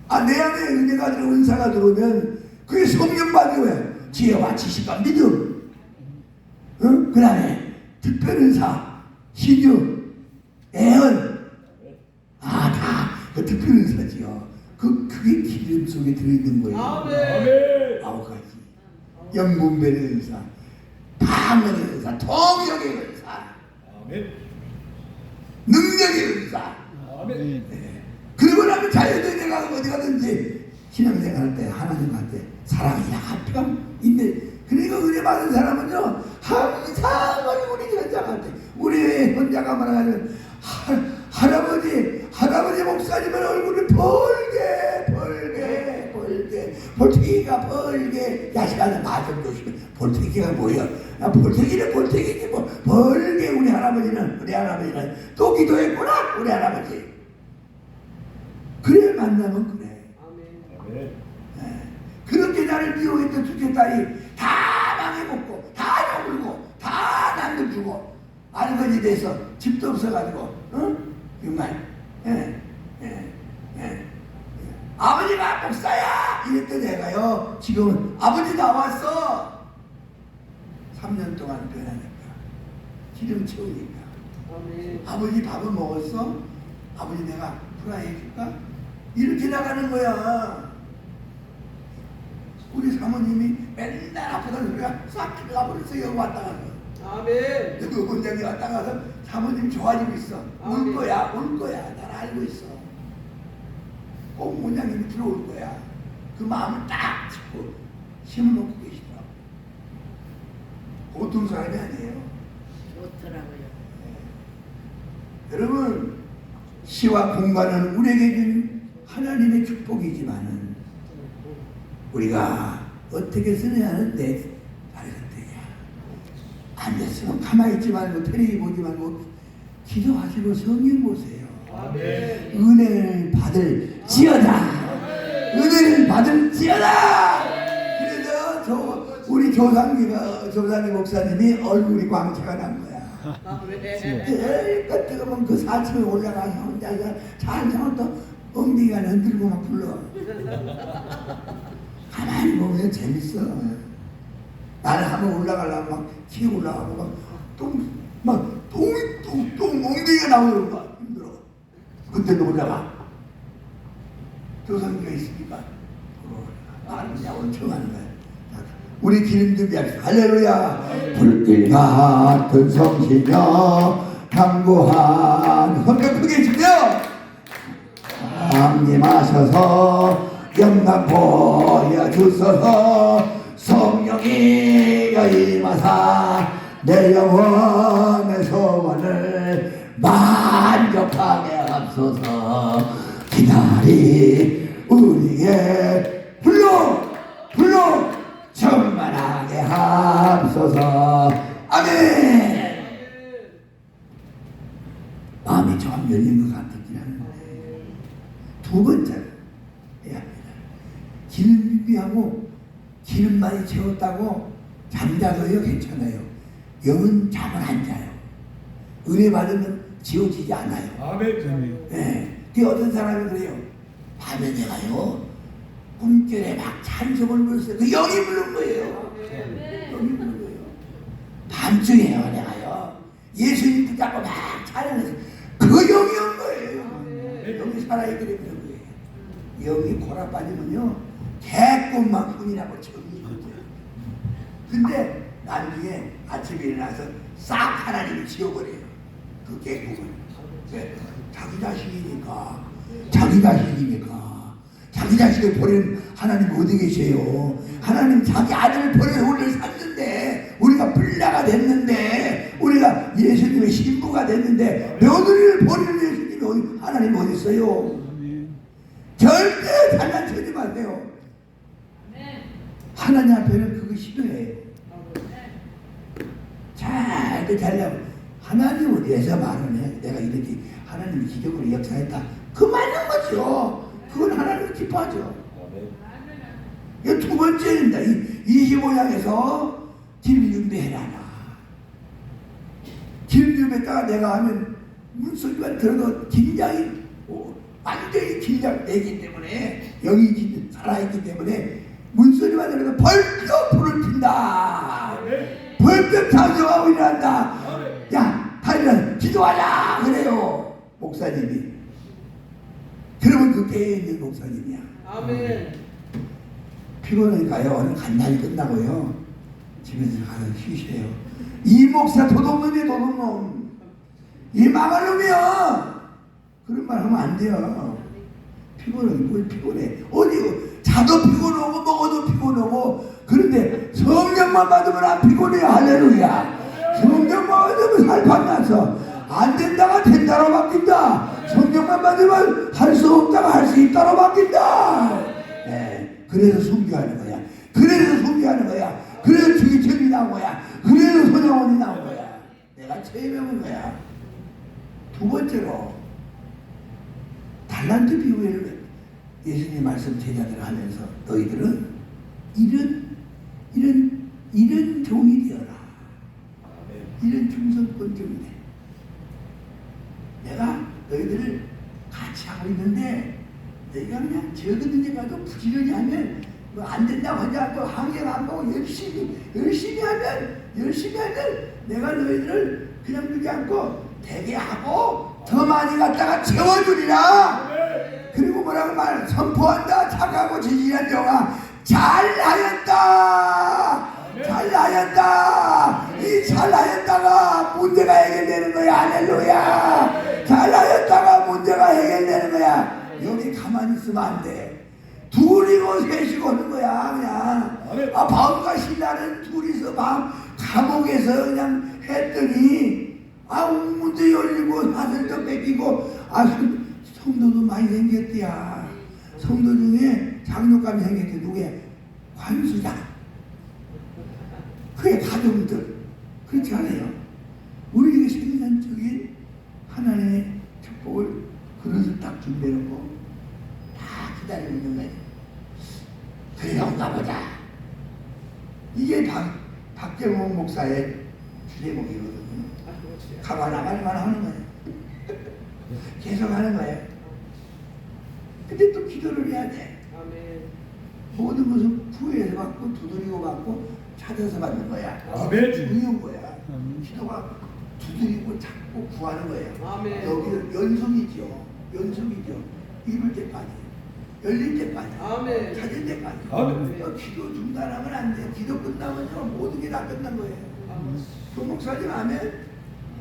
아, 내 안에 은혜가 들어 은사가 들어오면 그게 성령 받는 거예요. 지혜와 지식과 믿음, 그 다음에 특별 은사, 신유, 애언, 다 그 특별 은사지요. 그게 기름 속에 들어있는 거예요. 아멘. 9가지. 영분별의 은사, 방언의 은사, 통역의 은사, 능력의 은사. 네. 그리고 나면 자유도 내가 어디 가든지 신앙생활할 때 하나님한테 사랑이야 합평 인데 그러니까 은혜 받은 사람은요 항상 얼굴이 전장할 때 우리 혼자가 말하는 할아버지 목사님은 얼굴이 벌게 볼태기가 벌게 야식하는 마좀 조심해. 볼태기가 뭐야? 야, 볼태기는 볼태기지 뭐 벌게 우리 할아버지는 또 기도했구나 우리 할아버지. 그래 만나면 그래. 아멘. 그렇게 나를 미워했던 둘째 딸이 다 망해먹고 다 욕을고 다 남들 주고 알거지 돼서 집도 없어가지고 정말 아버지가 목사야 이랬던 애가요 지금은 아버지 나왔어. 3년 동안 변하니까 기름 채우니까. 아멘. 아버지 밥은 먹었어? 아버지 내가 프라이 해줄까? 이렇게 나가는 거야. 우리 사모님이 맨날 아프다는 소리가 싹 가버렸어. 여기 왔다 가서 아멘. 여기 원장이 왔다 가서 사모님 좋아지고 있어. 올 거야 난 알고 있어. 꼭 원장님이 들어올 거야. 그 마음을 딱 짚고 심어놓고 계시더라고. 보통 사람이 아니에요. 좋더라고요. 여러분 시와 공간은 우리에게 준 하나님의 축복이지만은 우리가 어떻게 쓰느냐는 내 자리선택이야. 앉았으면 가만히 있지 말고 텔레비 보지 말고 기도하시고 성경 보세요. 아멘. 은혜를 받을지어다. 은혜를 받을지어다. 그래서 우리 조상기 목사님이 얼굴이 광채가 난 거야. 아멘. 제일 뜨거운 그 4층에 올라가서 혼자서 찬송을 또 엉덩이가 흔들고 막 불러. 가만히 보면 재밌어. 나는 한번 올라가려면 막 기어 올라가고 막 엉덩이가 나오는 거야. 힘들어. 그때도 올라가. 조상기가 있으니까 그냥 엄청하는 거야. 우리 기름 준비합시다. 할렐루야. 불길 같은 성시며 강구한 헌금 크게 주며 강림하셔서 영광 보여주소서. 성령이 여임하사 내 영혼의 소원을 만족하게 하소서. 기다리 우리에게 불러 충만하게 하소서. 아멘. 마음이 좀 열린 것 같긴 한데 두 번째로 해야 합니다. 기름 준비하고 기름 많이 채웠다고 잠자서요 괜찮아요. 영은 잠을 안 자요. 은혜 받으면 지워지지 않아요. 아멘. 네. 그 어떤 사람이 그래요. 밤에 내가요 꿈결에 막 찬송을 불렀어요. 그 영이 부른 거예요. 영이 부른 거예요. 밤중에요 내가요 예수님 붙잡고 막 찬양해서 그 영이 온 거예요. 영이 살아있게 되는 거예요. 영이 골아 빠지면요 개꿈만 훈이라고 정리거든요. 근데 나중에 아침에 일어나서 싹 하나님이 지워버려요. 그 개꿈을. 왜? 자기 자식이니까. 자기 자식을 버리는 하나님 어디 계세요? 하나님 자기 아들을 버려서 우리를 샀는데, 우리가 불나가 됐는데, 우리가 예수님의 신부가 됐는데 며느리를 버리는 예수님이 하나님 어디 있어요? 절대 장난치지 마세요. 하나님 앞에는 그거 싫어해요. 절대 잘려고. 하나님을 위해서 말을 해. 내가 이렇게 하나님이 기적으로 역사했다. 그 맞는 거죠. 그건 하나님을 기뻐하죠. 이거 두 번째입니다. 25장에서 길 준비해라. 길 준비했다가 내가 하면 문소리만 들어도 긴장이 완전히 긴장되기 때문에 영이 살아있기 때문에 문소리만 들어도 벌떡 불을 핀다. 벌떡 장성하고 일어난다. 야, 다리는 기도하자 그래요. 목사님이. 그러면 그 배에 있는 목사님이야. 아멘. 피곤하니까요. 오늘 간단히 끝나고요. 집에서 가서 쉬세요. 이 목사 도둑놈이 도둑놈. 이 망할 놈이야. 그런 말 하면 안 돼요. 피곤해. 뭘 피곤해. 어디 자도 피곤하고 먹어도 피곤하고. 그런데 성령만 받으면 안 피곤해요. 할렐루야. 성령만 받으면 살판 나서 안 된다가 된다로 바뀐다. 성령만 받으면 할 수 없다가 할 수 있다로 바뀐다. 네. 그래서 순교하는 거야. 그래서 순교하는 거야. 그래서 주기철이 나온 거야. 그래서 소녀원이 나온 거야. 내가 체험해본 거야. 두 번째로 달란트 비유회를 예수님 말씀 제자들 하면서 너희들은 이런 종이 되어라. 이런 충성권 종이 돼. 내가 너희들을 같이 하고 있는데 너희가 그냥 적은데 가도 부지런히 하면 뭐 안 된다고 하지 않고 항의를 안 하고 열심히 하면 내가 너희들을 그냥 두지 않고 되게 하고 더 많이 갖다가 채워주리라. 그리고 뭐라고 말 선포한다. 착하고 지지한 영아 잘하였다. 이 잘하였다가 문제가 해결되는 거야. 할렐루야. 잘하였다가 문제가 해결되는 거야. 여기 가만히 있으면 안 돼. 둘이고 셋이고 하는 거야. 그냥 바울과 신라는 둘이서 감옥에서 그냥 했더니 문제 열리고 사슬도 뺏기고 성도도 많이 생겼대야. 성도 중에 장로감이 생겼대. 누구야? 관수장. 그의 가정들. 그렇지 않아요? 우리에게 생산적인 하나님의 축복을 그릇을 딱 준비해놓고 다 기다리고 있는 거예요. 그런가 보자. 이게 박재홍 목사의 주제목이거든요. 가만히 하는 거예요. 계속 하는 거예요. 근데 또 기도를 해야 돼. 아멘. 모든 것은 구해서 받고 두드리고 받고 찾아서 받는 거야. 아멘. 중요한 거야. 기도가 두드리고 찾고 구하는 거예요. 아멘. 여기는 연속이죠. 입을 때까지, 열릴 때까지, 아멘. 찾을 때까지. 아멘. 기도 중단하면 안 돼. 기도 끝나면요 모든 게 다 끝난 거예요. 그 목사님 아멘.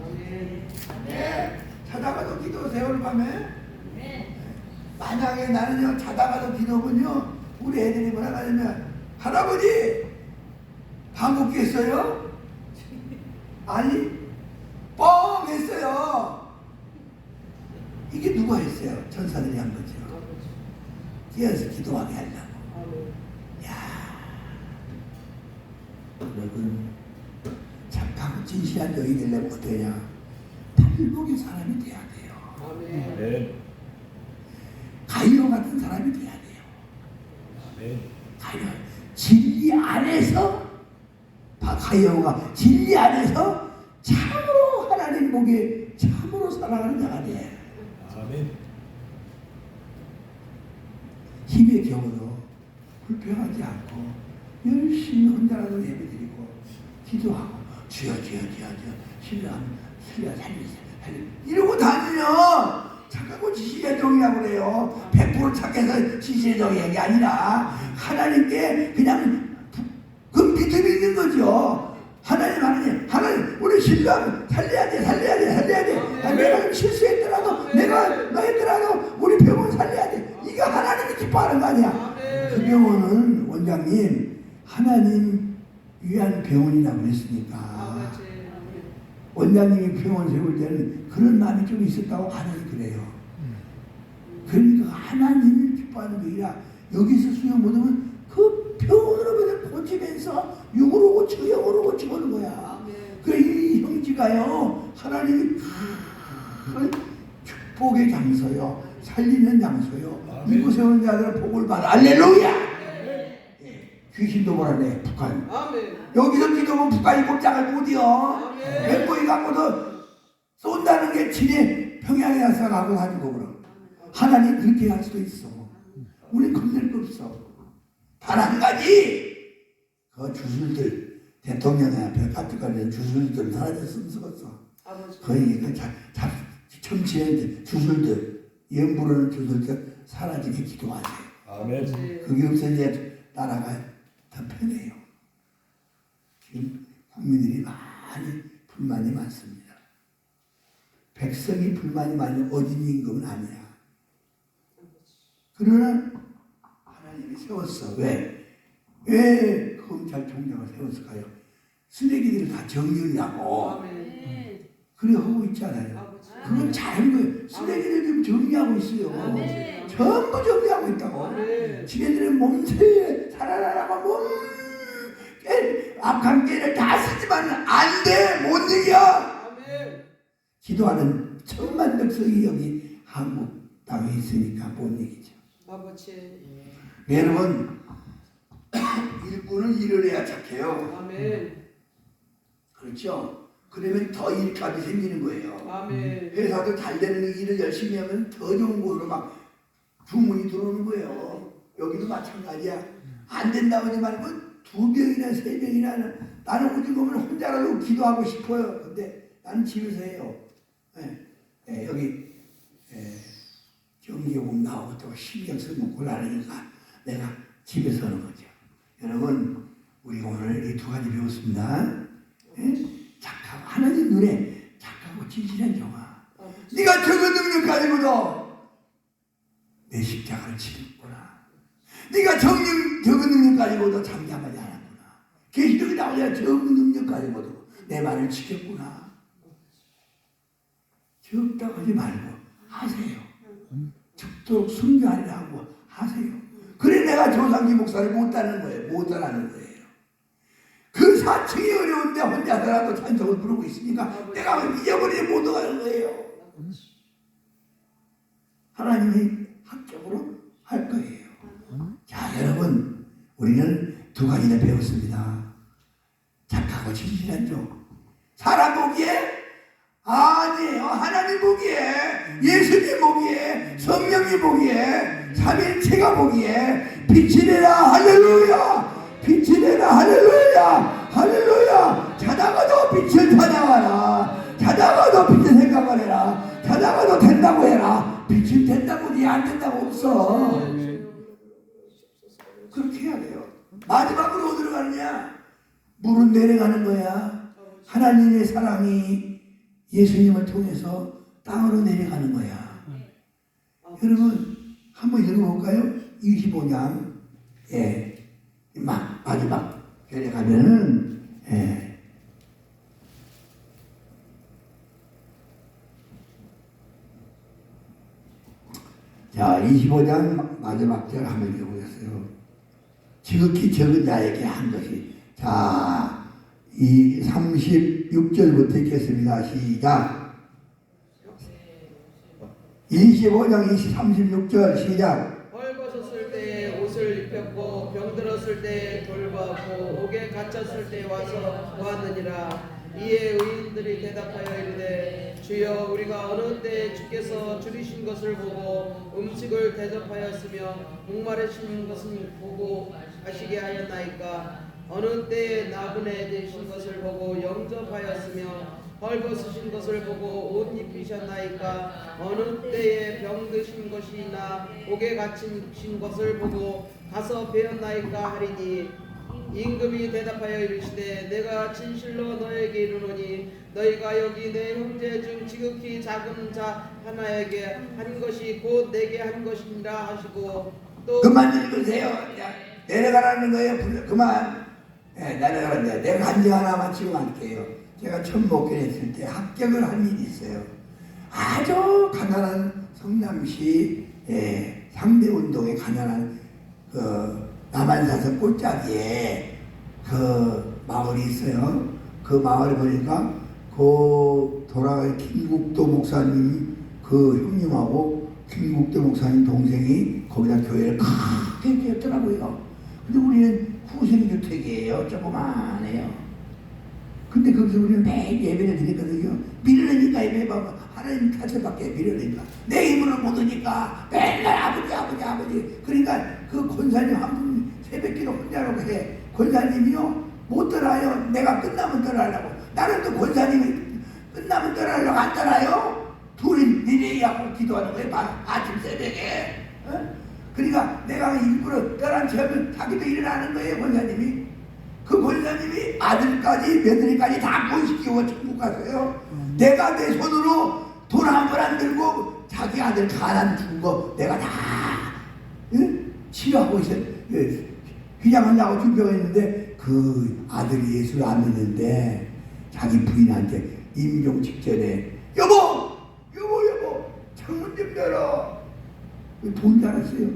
아멘. 네. 자다가도 기도 세월 밤에. 만약에 나는요 자다가도 기도하면요 우리 애들이 뭐라 하냐면 할아버지 방귀 뀌었어요? 아니 뻥 했어요. 이게 누가 했어요? 전사들이 한 거죠. 깨어서 기도하게 하려고. 야, 여러분 착하고 진실한 여인 되려면 어떠냐? 탈복의 사람이 돼야 돼요. 아멘. 가이오 같은 사람이 돼야 돼요. 가이오 진리 안에서 가이오가 진리 안에서 참으로 하나님 보기에 참으로 사랑하는 자가 돼. 아멘. 힘의 경우도 불평하지 않고 열심히 혼자라도 예배드리고 기도하고 주여 신랑 살리세요 이러고 다니면 착하고 지식의 종이라고 그래요. 100% 착해서 지식의 종이 아니라 하나님께 그냥 그 믿음이 있는 거죠. 하나님 우리 신랑 살려야 돼. 내가 좀 실수했더라도 내가 너 했더라도 우리 병원 살려야 돼. 이거 하나님이 기뻐하는 거 아니야. 그 병원은 원장님 하나님 위한 병원이라고 했으니까 원장님이 병원 세울 때는 그런 마음이 좀 있었다고 하나님 그래요. 그러니까 하나님을 기뻐하는 게 아니라 여기서 수용 못하면 그 병원으로 그냥 고치면서 육으로 고치고 영으로 고치고 하는 거야. 그 이 형제가요 하나님이 큰 축복의 장소요, 살리는 장소요, 이곳에 오는 자들은 복을 받아. 할렐루야. 귀신도 몰아내 북한. 여기서 기도하면 북한이 꼼짝을 못해요. 백보이 갖고도 쏜다는 게 진해 평양에 가서 가고 가지고 그럼 하나님 그렇게 할 수도 있어. 우린 겁낼 거 없어. 단 한 가지 그 주술들 대통령 앞에 까뜩거리는 주술들 사라졌으면 쓰겠어. 거의 그 정치의 주술들 연부르는 주술들 사라지게 기도하세요. 아멘. 그게 없어야 나라가 더 편해요. 지금 국민들이 많이 불만이 많습니다. 백성이 불만이 많이 어진 임금은 아니야. 그러나 하나님이 세웠어. 왜 검찰총장을 세웠을까요? 쓰레기들을 다 정리하려고. 그래 하고 있잖아요. 그건 잘한 거예요. 쓰레기를 좀 정리하고 있어요. 전부 정리하고 있다고. 지네들은 몸새에 살아나라고 악한 깨를 다 쓰지만 안 돼. 못 이겨. 기도하는 천만 백성이 여기 한국 땅에 있으니까 못 이기죠. 여러분 일꾼은 일을 해야 착해요. 그렇죠? 그러면 더 일감이 생기는 거예요. 회사도 잘 되는 일을 열심히 하면 더 좋은 곳으로 막 주문이 들어오는 거예요. 여기도 마찬가지야. 안 된다고 하지 말고 2명이나 3명이나 나는 오직 보면 혼자라도 기도하고 싶어요. 근데 나는 집에서 해요. 여기 경기요금 나오고 또 신경 쓰면 곤란하니까 내가 집에서 하는 거죠. 여러분 우리 오늘 이 2가지 배웠습니다. 착하고 하나님 눈에 착하고 진실한 영아. 네가 적은 능력 가지고도 내 십자가를 지켰구나. 네가 적은 능력 가지고도 잠잠하지 않았구나. 계시록이 나오잖아. 적은 능력 가지고도 내 말을 지켰구나. 적다고 하지 말고 하세요. 적도록 순교하리라 하고 하세요. 그래 내가 조상기 목사를 못 따는 거예요. 못 따라는 거예요. 그 사층이 어려운데 혼자서라도 찬송을 부르고 있으니까 내가 잊어버리지 못하는 거예요. 하나님이 합격으로 할 거예요. 자 여러분 우리는 2가지나 배웠습니다. 착하고 진실한 종. 사람 보기에 아니에요. 하나님 보기에, 예수님 보기에, 성령이 보기에, 삼일체가 보기에 빛이 내라. 할렐루야. 빛이 내라. 할렐루야. 할렐루야. 자다가도 빛을 찾아가라. 자다가도 빛을 생각을 해라. 자다가도 된다고 해라. 빛이 된다고 니 안 된다고 없어. 그렇게 해야 돼요. 마지막으로 어디로 가느냐? 물은 내려가는 거야. 하나님의 사랑이 예수님을 통해서 땅으로 내려가는 거야. 여러분 한번 읽어볼까요? 25장 마지막 절에 가면은 자 25장 마지막 절 한번 읽어보겠어요. 지극히 적은 자에게 한 것이. 자 이 36절부터 읽겠습니다. 시작. 25장 36절 시작. 헐벗었을 때 옷을 입혔고 병들었을 때 돌보았고 옥에 갇혔을 때 와서 보았느니라. 이에 의인들이 대답하여 이르되 주여 우리가 어느 때 주께서 줄이신 것을 보고 음식을 대접하였으며 목마르신 것은 보고 하시게 하였나이까. 어느 때에 나그네 되신 것을 보고 영접하였으며 헐벗으신 것을 보고 옷 입히셨나이까 어느 때에 병드신 것이나 옥에 갇히신 것을 보고 가서 배웠나이까 하리니 임금이 대답하여 이르시되 내가 진실로 너에게 이르노니 너희가 여기 내 형제 중 지극히 작은 자 하나에게 한 것이 곧 내게 한 것이니라 하시고 또 그만 읽으세요. 야, 내려가라는 거예요. 그만. 내려가는데 내가 간증 하나만 지금 할게요. 제가 처음 목회했을 때 합격을 한 일이 있어요. 아주 가난한 성남시 상대운동에 가난한 남한사선 꽃자기에 그 마을이 있어요. 그 마을에 보니까 그 돌아가신 김국도 목사님 그 형님하고 김국도 목사님 동생이 거기다 교회를 크게 지었더라고요. 근데 우리는 후생주택이에요. 조그만해요. 근데 거기서 우리는 매일 예배를 드리거든요. 미르니까 예배 봐봐. 하나님 탓을밖에 미르니까. 내 힘으로 못 오니까 맨날 아버지. 그러니까 그 권사님 한 분 새벽기도 혼자 놓고 해. 권사님이요? 못 떠나요. 내가 끝나면 떠나려고. 나는 또 권사님이 끝나면 떠나려고 안 떠나요? 둘이 니네하고 기도하는 거예요. 아침 새벽에. 어? 그러니까 내가 일부러 떠난 채하면 자기도 일어나는 거예요. 권사님이. 그 권사님이 아들까지 며느리까지 다 구원시키고 천국 갔어요. 내가 내 손으로 돈 한 번 안 들고 자기 아들 가난 준 거 내가 다 치료하고 있어요. 휘장하려고 준비했는데 그 아들이 예수를 안 믿는데 자기 부인한테 임종 직전에 여보 창문 좀 열어. 돈 달았어요.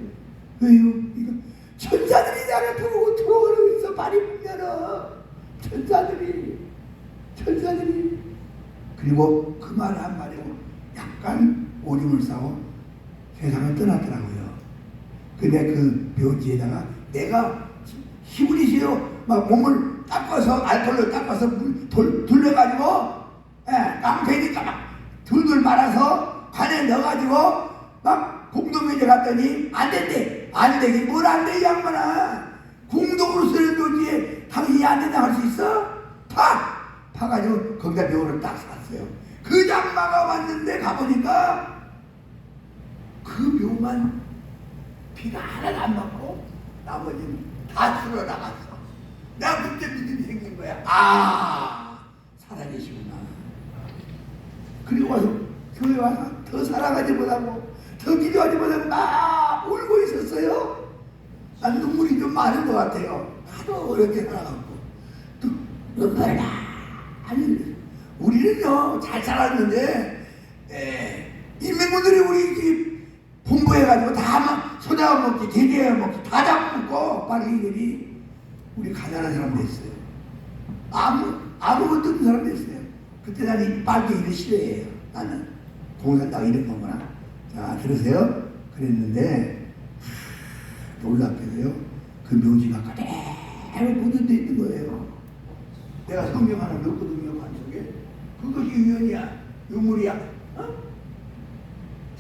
왜요? 이거 천사들이 나를 부르고 들어오고 있어. 빨리 문 열어. 천사들이 그리고 그 말을 한 말이고 약간 오줌을 싸고 세상을 떠났더라고요. 근데 그 묘지에다가 내가 히브리시로 막 몸을 닦아서 알코올로 닦아서 둘러가지고 깡패니까 막 둘둘 말아서 관에 넣어가지고 막 공동묘지 갔더니 안 된대. 안 되긴 뭘 안 돼 이 양반아. 공동으로 쓰는 묘지에 당신이 안 된다 할 수 있어? 파가지고 거기다 묘를 딱 샀어요. 그 장마가 왔는데 가보니까 그 묘만 비가 하나도 안 맞고 나머지는 다 줄어 나갔어. 나 그때 믿음이 생긴 거야. 살아계시구나. 그리고 와서 교회 와서 더 살아가지 못하고 더 기도하지 못하고 막 울고 있었어요. 난 눈물이 좀 많은 것 같아요. 하도 어렵게 살아갖고 또 눈물을 다 아니 우리는요 잘 살았는데 인민군들이 우리 집 본부해가지고 다 막 소자가 먹지 대게가 먹지 다 잡고 빨갱이들이 우리 가난한 사람 됐어요. 아무것도 없는 사람 됐어요. 그때 나는 빨갱이를 싫어해요. 나는 공산당 이런 거구나. 자 들으세요. 그랬는데 놀랍게도요 그 묘지가 그대로 보존되어 있는 거예요. 내가 성경 하나 넣었거든요. 반석에 그것이 유연이야 유물이야.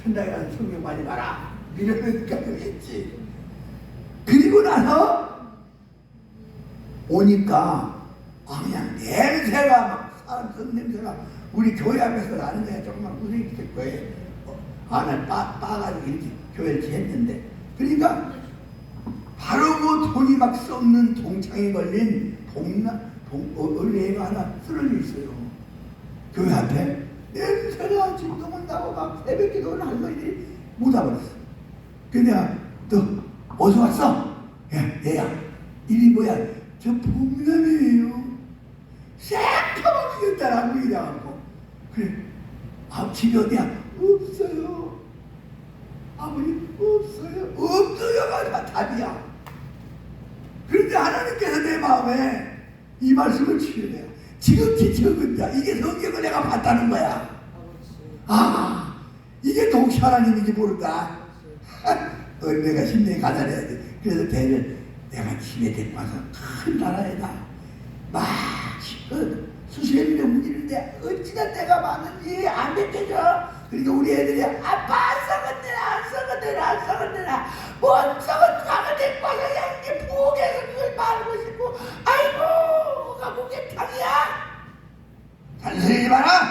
천당이라는 성경 많이 봐라. 이러니까 그랬지. 그리고 나서 오니까 그냥 냄새가 막 사람 냄새가 우리 교회 앞에서 나는 거야. 정말 무색이 될 거예요. 나 빠가지고 이렇게 교회를 했는데 그러니까 바로 그 돈이 막 썩는 동창에 걸린 어린애가 하나 쓰러져 있어요. 교회 앞에 냄새가 진동을 나고 막 새벽기도를 한 거들이 못 와버렸어. 그래서 내가 너 어디서 왔어? 얘야 이리 뭐야? 저 봉남이에요. 새까맣게 생겼다라고 이래갖고 그래 집이 어디야? 없어요. 아버님 없어요가 답이야. 그런데 하나님께서 내 마음에 이 말씀을 치유해요. 지극히 적은 자 이게 성경을 내가 봤다는 거야. 이게 독시 하나님인지 모른다. 내가 심령이 가난해야 돼. 그래서 배를 내가 집에 데리고 와서 큰 나라에다 막 수십여 명 문지르는데 어찌나 때가 많은지 안 믿겨져. 그러니까 우리 애들이 아빠 안 썩었느라 못 썩은 강을 데리고 와서 양계 부엌에서 그걸 말하고 싶고 아이고 뭐가 목욕탕이야. 잔소리 마라.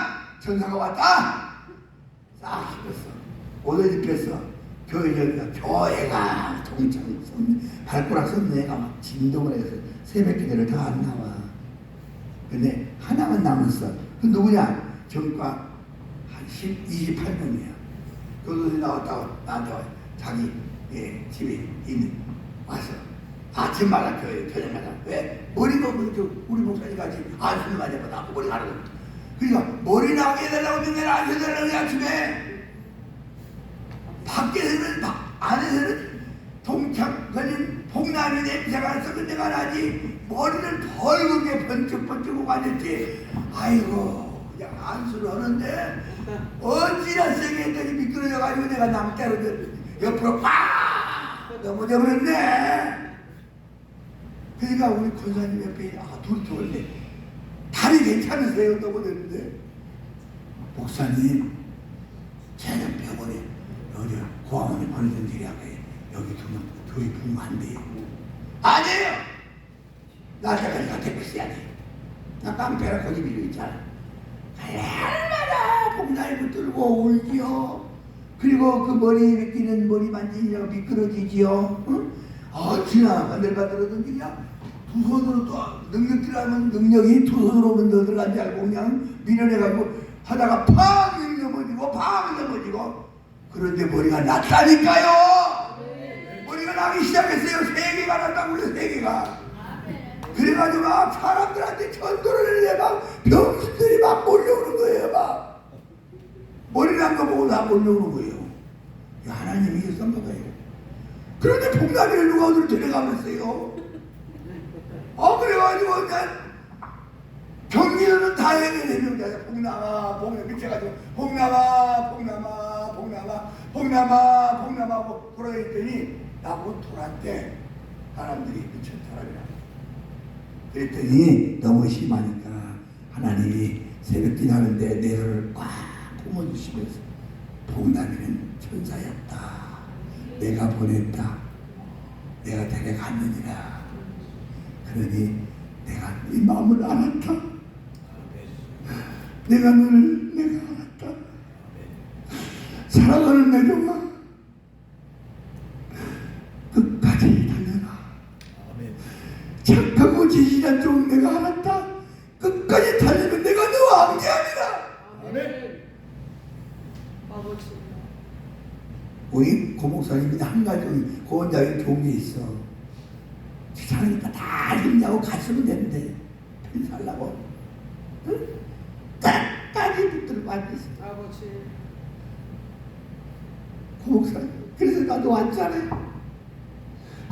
천사가 왔다. 싹 씹었어. 옷을 입혔어. 교회가 동창 발가락 섰는 애가 막 진동을 해서 새벽 기도를 더 안 나와. 근데 하나만 남았어. 그 누구냐? 전과 한 28명이야. 교도소에 나왔다가 나한테 와. 자기 집에 있는 와서 아침마다 교회 저녁마다 왜 머리가 우리 목사님 같이 안수를 많이 해봐. 나고 머리 가는 거. 그러니까 머리 나게 해달라고 맨날 안수 해달라고 아침에. 밖에서는 안에서는 동창 복남이 냄새가 썩은 데가 나지 머리는 벌겋게 번쩍번쩍 앉았지. 아이고 그냥 안수를 하는데 어찌나 세게 했더니 미끄러져가지고 내가 남자로 옆으로 팍 넘어져 버렸네. 그러니까 우리 권사님 옆에 둘이 좋은데 다리 괜찮으세요? 넘어졌는데 목사님 제가 병원에 어디 고아원에 보내던 일이야. 여기 두면 교회 부으면 안 돼요. 아니에요. 나한테 가니까 택시 해야 돼. 나 깡패라 고집이 있잖아. 얼마나 복날이 붙들고 울지요. 그리고 그 머리에 끼는 머리 만지냐고 미끄러지지요. 응? 어찌나 반들반들하던 일이야. 두 손으로 또 능력질하면 능력이 두 손으로 먼저 들어간 줄 알고 그냥 밀어내가지고 하다가 팍 넘어지고 팍 넘어지고 그런데 머리가 났다니까요. 머리가 나기 시작했어요. 3개가 났다고 그래. 3개가. 그래가지고 막 사람들한테 전도를 해. 막 병신들이 막 몰려오는 거예요. 막 머리 난 거 보고 다 몰려오는 거예요. 하나님이 이겼던 거예요. 그런데 복나기를 누가 어디로 데려가면서요. 그래가지고 경기도는 다행히 내려오자. 복남아 미쳐가지고 복남아 돌아다녔더니 나보고 돌았대. 사람들이 미친 사람이라. 그랬더니 너무 심하니까 하나님이 새벽기 하는데 내 손을 꽉 꼽아주시면서 복남이는 천사였다. 내가 보냈다. 내가 데려갔느니라. 그러니 내가 네 마음을 알았다. 내가 알았다. 사랑하는 내 종아, 끝까지 달려라. 착하고 지지한 종 내가 알았다. 끝까지 달리면 내가 너 왕제하리라. 아멘. 아버지. 우리 고목사님이 한 가지 고원장이 좋은 게 있어. 귀찮으니까 다 힘내고 갔으면 되는데 편 살라고 응? 끝까지 붙들고 앉았어. 아버지. 고목사님. 그래서 나도 왔잖아요.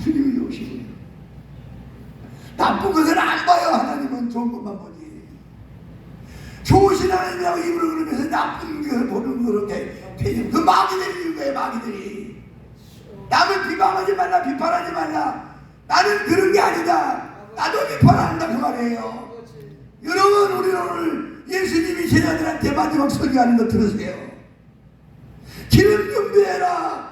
주님이 오시고요. 나쁜 것은 안 봐요. 하나님은 좋은 것만 보지. 좋으신 하나님이라고 입으로 그러면서 나쁜 것을 보는 그렇게 되지. 그 마귀들이 있는 거예요. 마귀들이. 남을 비방하지 말라. 비판하지 말라. 나는 그런 게 아니다. 나도 비판한다 그 말이에요. 여러분 우리는 오늘 예수님이 제자들한테 마지막 설교하는 거 들으세요. 기름 준비해라.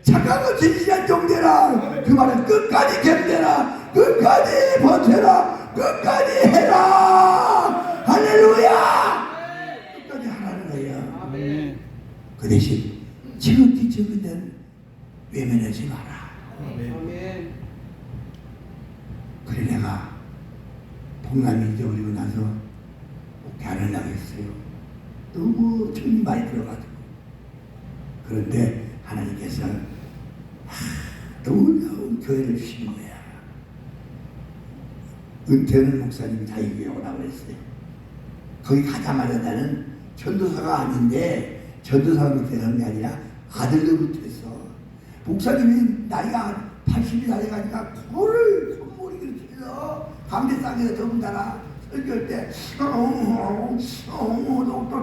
착하고 진실한 종 되라. 그 말은 끝까지 견뎌라. 끝까지 버텨라. 끝까지 해라. 할렐루야. 끝까지 하라는 거예요. 그 대신 지극히 적은 데는 외면하지 마라. 아멘. 그래 내가 복남이 잊어버리고 나서 목회 안 하려고 했어요. 너무 정이 많이 들어가지고. 그런데 하나님께서 너무 교회를 주시는 거야. 은퇴는 목사님이 자기교회 오라고 그랬어요. 거기 가자마자 나는 전도사가 아닌데 전도사가 되는 게 아니라 아들도 못했어. 목사님이 나이가 80이 다 돼가니까 콧물이 그렇게 해서 감대상에서 더군다나 설교할 때 또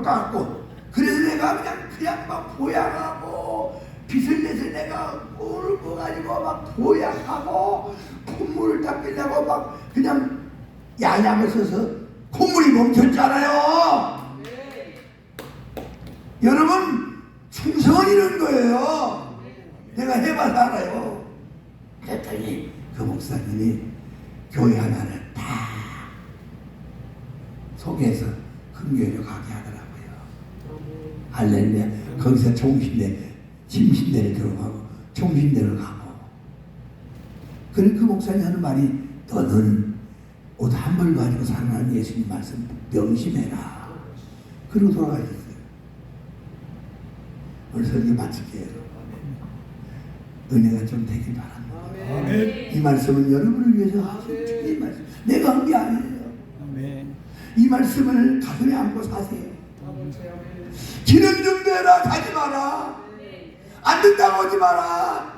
닦고 그래서 내가 그냥 막 보양하고 빚을 내서 내가 울고 가지고 막 보양하고 콧물을 닦으려고 막 그냥 야양을 써서 콧물이 멈췄잖아요. 여러분 충성은 이런 거예요. 내가 해봐서 알아요. 그랬더니 그 목사님이 교회 하나를 다 소개해서 큰 교회로 가게 하더라고요. 할렐루야. 거기서 총신대, 침신대를 들어가고 총신대를 가고. 그래 그 목사님 하는 말이 너는 옷 한 벌 가지고 살아가는 예수님 말씀 명심해라. 그러고 돌아가셨어요. 오늘 설교 마칠게요. 은혜가 좀 되길 바랍니다. 아멘. 이 말씀은 여러분을 위해서 하신 주님의 말씀. 내가 한 게 아니에요. 아멘. 이 말씀을 가슴에 안고 사세요. 아버지 아멘. 기름 좀 내라 가지 마라. 안 된다고 하지 마라.